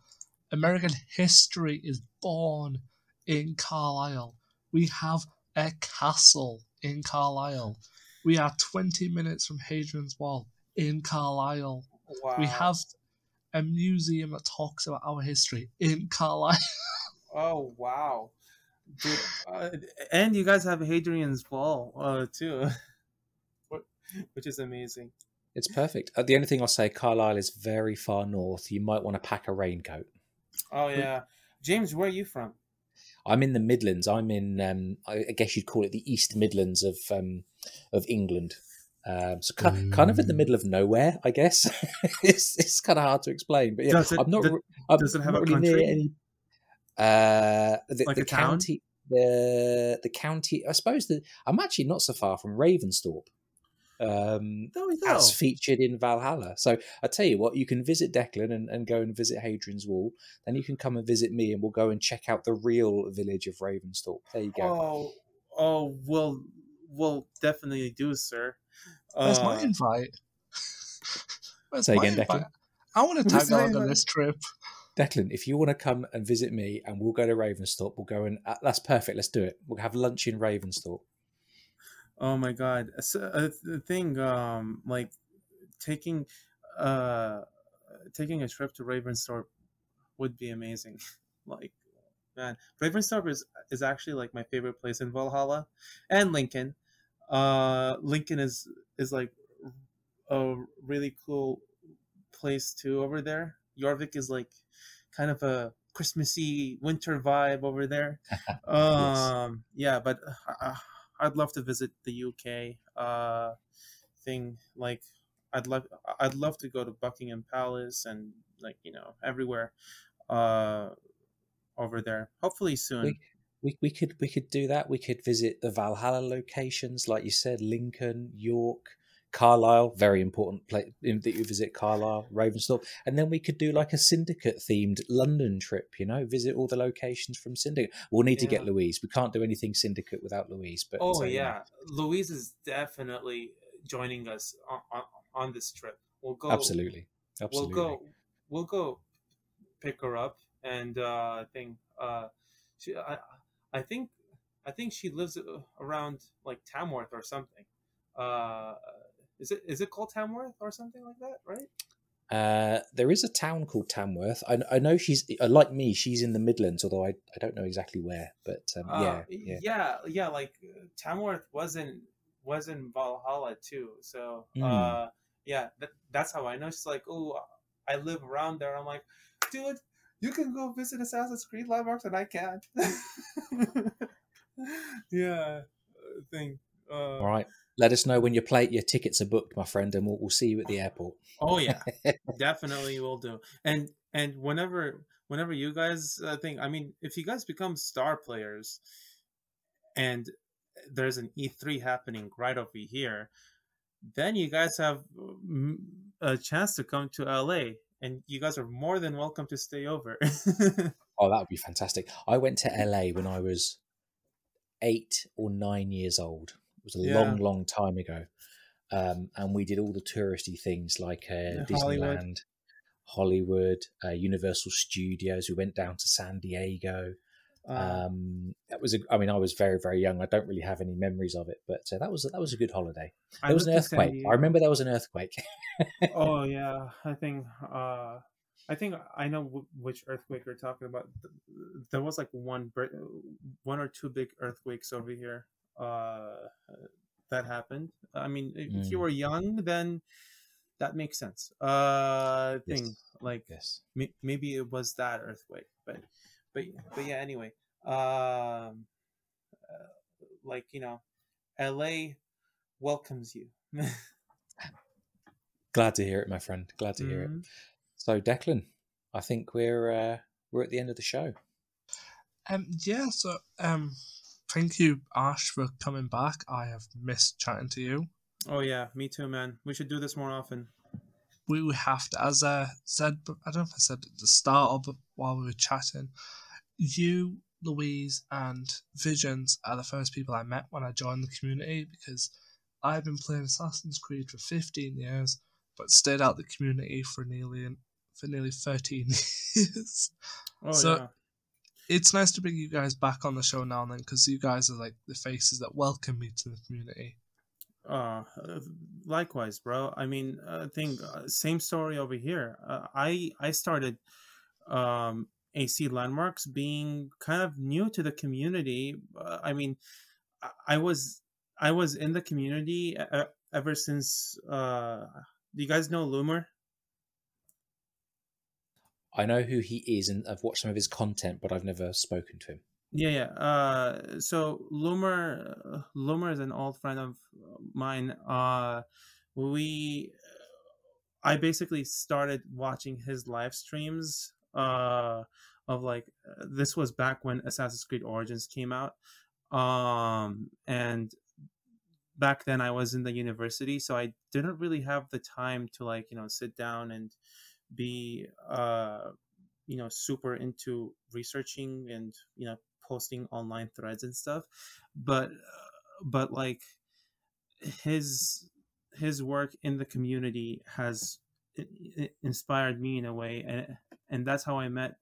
Speaker 1: American history is born in Carlisle. We have a castle in Carlisle. We are 20 minutes from Hadrian's Wall in Carlisle.
Speaker 3: Wow.
Speaker 1: We have a museum that talks about our history in Carlisle.
Speaker 3: Oh, wow. Dude, and you guys have Hadrian's Wall too, which is amazing.
Speaker 2: It's perfect. The only thing I'll say, Carlisle is very far north. You might want to pack a raincoat.
Speaker 3: Oh yeah, James, where are you from?
Speaker 2: I'm in the Midlands. I'm in, I guess you'd call it the East Midlands of England. So kind of in the middle of nowhere, I guess. It's kind of hard to explain, but yeah,
Speaker 3: does it have a
Speaker 2: really
Speaker 3: country?
Speaker 2: Near any,
Speaker 3: like
Speaker 2: the
Speaker 3: a town?
Speaker 2: county, the county. I suppose that I'm actually not so far from Ravensthorpe. As featured in Valhalla. So I tell you what, you can visit Declan and go and visit Hadrian's Wall. Then you can come and visit me, and we'll go and check out the real village of Ravensthorpe. There you go.
Speaker 3: Oh, we'll definitely do, sir.
Speaker 1: Where's my invite?
Speaker 2: Say again, Declan.
Speaker 1: I want to tag along on this trip.
Speaker 2: Declan, if you want to come and visit me, and we'll go to Ravensthorpe, we'll go and that's perfect. Let's do it. We'll have lunch in Ravensthorpe.
Speaker 3: Oh my God! So, the thing, like taking a trip to Ravensthorpe would be amazing. Like, man, Ravensthorpe is actually like my favorite place in Valhalla, and Lincoln. Lincoln is like a really cool place too over there. Jorvik is like kind of a Christmassy winter vibe over there.
Speaker 2: Yes.
Speaker 3: Yeah, but. I'd love to visit the UK thing. Like, I'd love to go to Buckingham Palace and, like, you know, everywhere over there. Hopefully soon.
Speaker 2: We could do that. We could visit the Valhalla locations, like you said, Lincoln, York, Carlisle. Very important place that you visit Carlisle, Ravensthorpe, and then we could do like a Syndicate themed London trip. You know, visit all the locations from Syndicate. We'll need to get Louise. We can't do anything Syndicate without Louise. But
Speaker 3: Louise is definitely joining us on this trip. We'll go.
Speaker 2: Absolutely.
Speaker 3: We'll go pick her up, and I think she lives around like Tamworth or something. Is it called Tamworth or something like that, right?
Speaker 2: There is a town called Tamworth. I know she's like me. She's in the Midlands, although I don't know exactly where. But
Speaker 3: yeah. Like Tamworth was in Valhalla too. So yeah, that's how I know. She's like, oh, I live around there. I'm like, dude, you can go visit Assassin's Creed landmarks and I can't. Yeah, thing.
Speaker 2: All right. Let us know when your tickets are booked, my friend, and we'll see you at the airport.
Speaker 3: Oh yeah, definitely will do. And whenever you guys think, I mean, if you guys become star players, and there's an E3 happening right over here, then you guys have a chance to come to LA, and you guys are more than welcome to stay over.
Speaker 2: Oh, that would be fantastic. I went to LA when I was 8 or 9 years old. It was a
Speaker 3: Yeah,
Speaker 2: long time ago. And we did all the touristy things like
Speaker 3: Hollywood.
Speaker 2: Disneyland, Hollywood, Universal Studios. We went down to San Diego. That was I mean, I was very young. I don't really have any memories of it, but that was a good holiday.
Speaker 3: I
Speaker 2: There was an
Speaker 3: lived in San
Speaker 2: earthquake. I
Speaker 3: Diego.
Speaker 2: remember there was an earthquake.
Speaker 3: Oh yeah, I think I know which earthquake you're talking about. There was like one or two big earthquakes over here. That happened. I mean, if you
Speaker 2: Mm,
Speaker 3: were young, then that makes sense. Thing
Speaker 2: yes,
Speaker 3: like
Speaker 2: yes.
Speaker 3: maybe it was that earthquake, but but yeah. Anyway, like L.A. welcomes you.
Speaker 2: Glad to hear it, my friend. Glad to hear it.
Speaker 3: Mm-hmm.
Speaker 2: So, Declan, I think we're at the end of the show.
Speaker 1: Yeah, so thank you, Ash, for coming back. I have missed chatting to you.
Speaker 3: Oh yeah, me too, man. We should do this more often.
Speaker 1: We have to, as I said, I don't know if I said at the start or but while we were chatting, you, Louise, and Visions are the first people I met when I joined the community, because I've been playing Assassin's Creed for 15 years, but stayed out the community for nearly 13 years.
Speaker 3: Oh
Speaker 1: So
Speaker 3: yeah.
Speaker 1: it's nice to bring you guys back on the show now and then, because you guys are like the faces that welcome me to the community.
Speaker 3: Uh, Likewise, bro. I mean, I think same story over here. I started AC Landmarks being kind of new to the community. I mean, I was in the community ever since. Do you guys know Loomer?
Speaker 2: I know who he is, and I've watched some of his content, but I've never spoken to him.
Speaker 3: Yeah, yeah. So Loomer is an old friend of mine. We I basically started watching his live streams. Of like this was back when Assassin's Creed Origins came out. And back then I was in the university, so I didn't really have the time to like sit down and be super into researching and posting online threads and stuff. But like his his work in the community has inspired me in a way, and that's how I met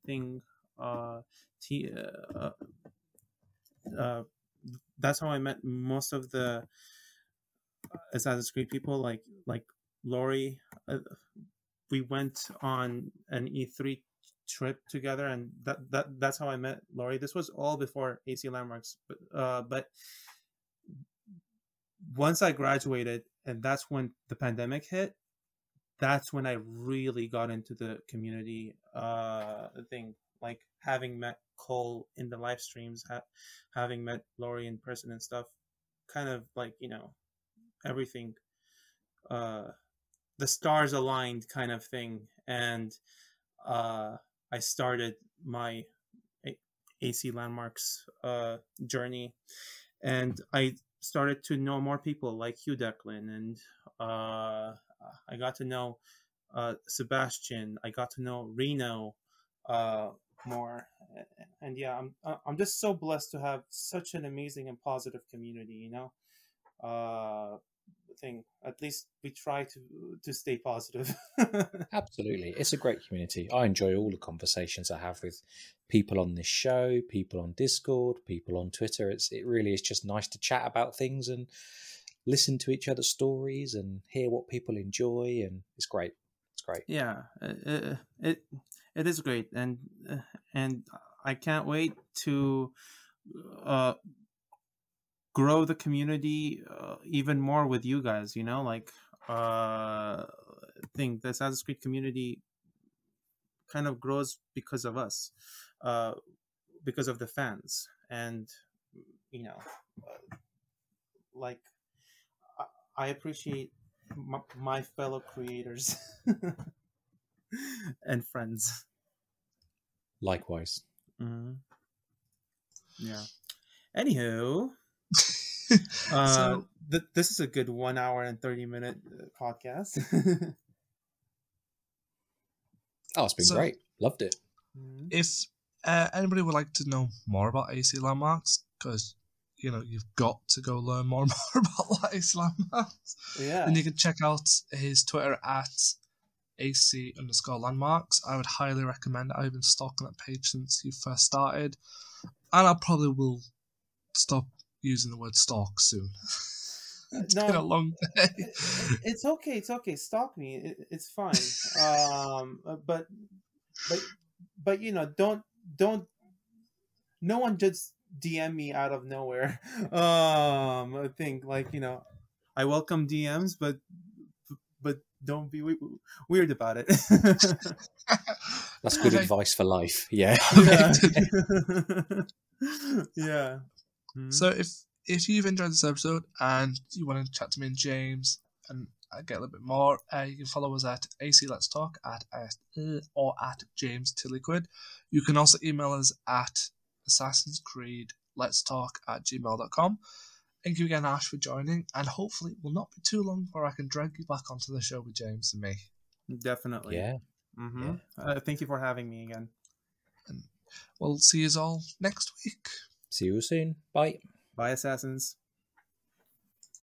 Speaker 3: thing t that's how I met most of the Assassin's Creed people, like Lori. We went on an E3 trip together, and that's how I met Lori. This was all before AC Landmarks, but once I graduated, and that's when the pandemic hit. That's when I really got into the community thing, like having met Cole in the live streams, having met Lori in person and stuff. Kind of like everything. The stars aligned, kind of thing, and I started my AC Landmarks journey, and I started to know more people like you, Declan, and I got to know Sebastian. I got to know Reno more, and yeah, I'm just so blessed to have such an amazing and positive community. Thing. At least we try to stay positive.
Speaker 2: Absolutely. It's a great community. I enjoy all the conversations I have with people on this show, people on Discord, people on Twitter. It really is just nice to chat about things and listen to each other's stories and hear what people enjoy, and it's great. It's great.
Speaker 3: Yeah, it is great, and I can't wait to grow the community even more with you guys. Like thing. The Assassin's Creed community kind of grows because of us, because of the fans, and you know, like I appreciate my fellow creators and friends.
Speaker 2: Likewise.
Speaker 3: Mm-hmm. Yeah. Anywho,
Speaker 1: So
Speaker 3: this is a good 1 hour and 30-minute podcast.
Speaker 2: Oh, it's been great. Loved it.
Speaker 1: if anybody would like to know more about AC landmarks, because you've got to go learn more and more about AC landmarks.
Speaker 3: Yeah.
Speaker 1: Then you can check out his Twitter at AC_landmarks. I would highly recommend it. I've been stalking that page since you first started, and I probably will stop using the word stalk soon. It's been a long day.
Speaker 3: It's okay. It's okay. Stalk me. It's fine. But don't. No one just DM me out of nowhere. I think I welcome DMs, but don't be weird about it.
Speaker 2: That's good advice for life. Yeah.
Speaker 3: Yeah.
Speaker 1: So if you've enjoyed this episode and you want to chat to me and James and get a little bit more, you can follow us at AC Let's Talk or at James Tillyquid. You can also email us at Assassin's Creed Let's Talk @gmail.com. Thank you again, Ash, for joining, and hopefully it will not be too long before I can drag you back onto the show with James and me.
Speaker 3: Definitely.
Speaker 2: Yeah.
Speaker 3: Mm-hmm. Yeah. Thank you for having me again.
Speaker 1: And we'll see you all next week.
Speaker 2: See you soon. Bye.
Speaker 3: Bye, Assassins.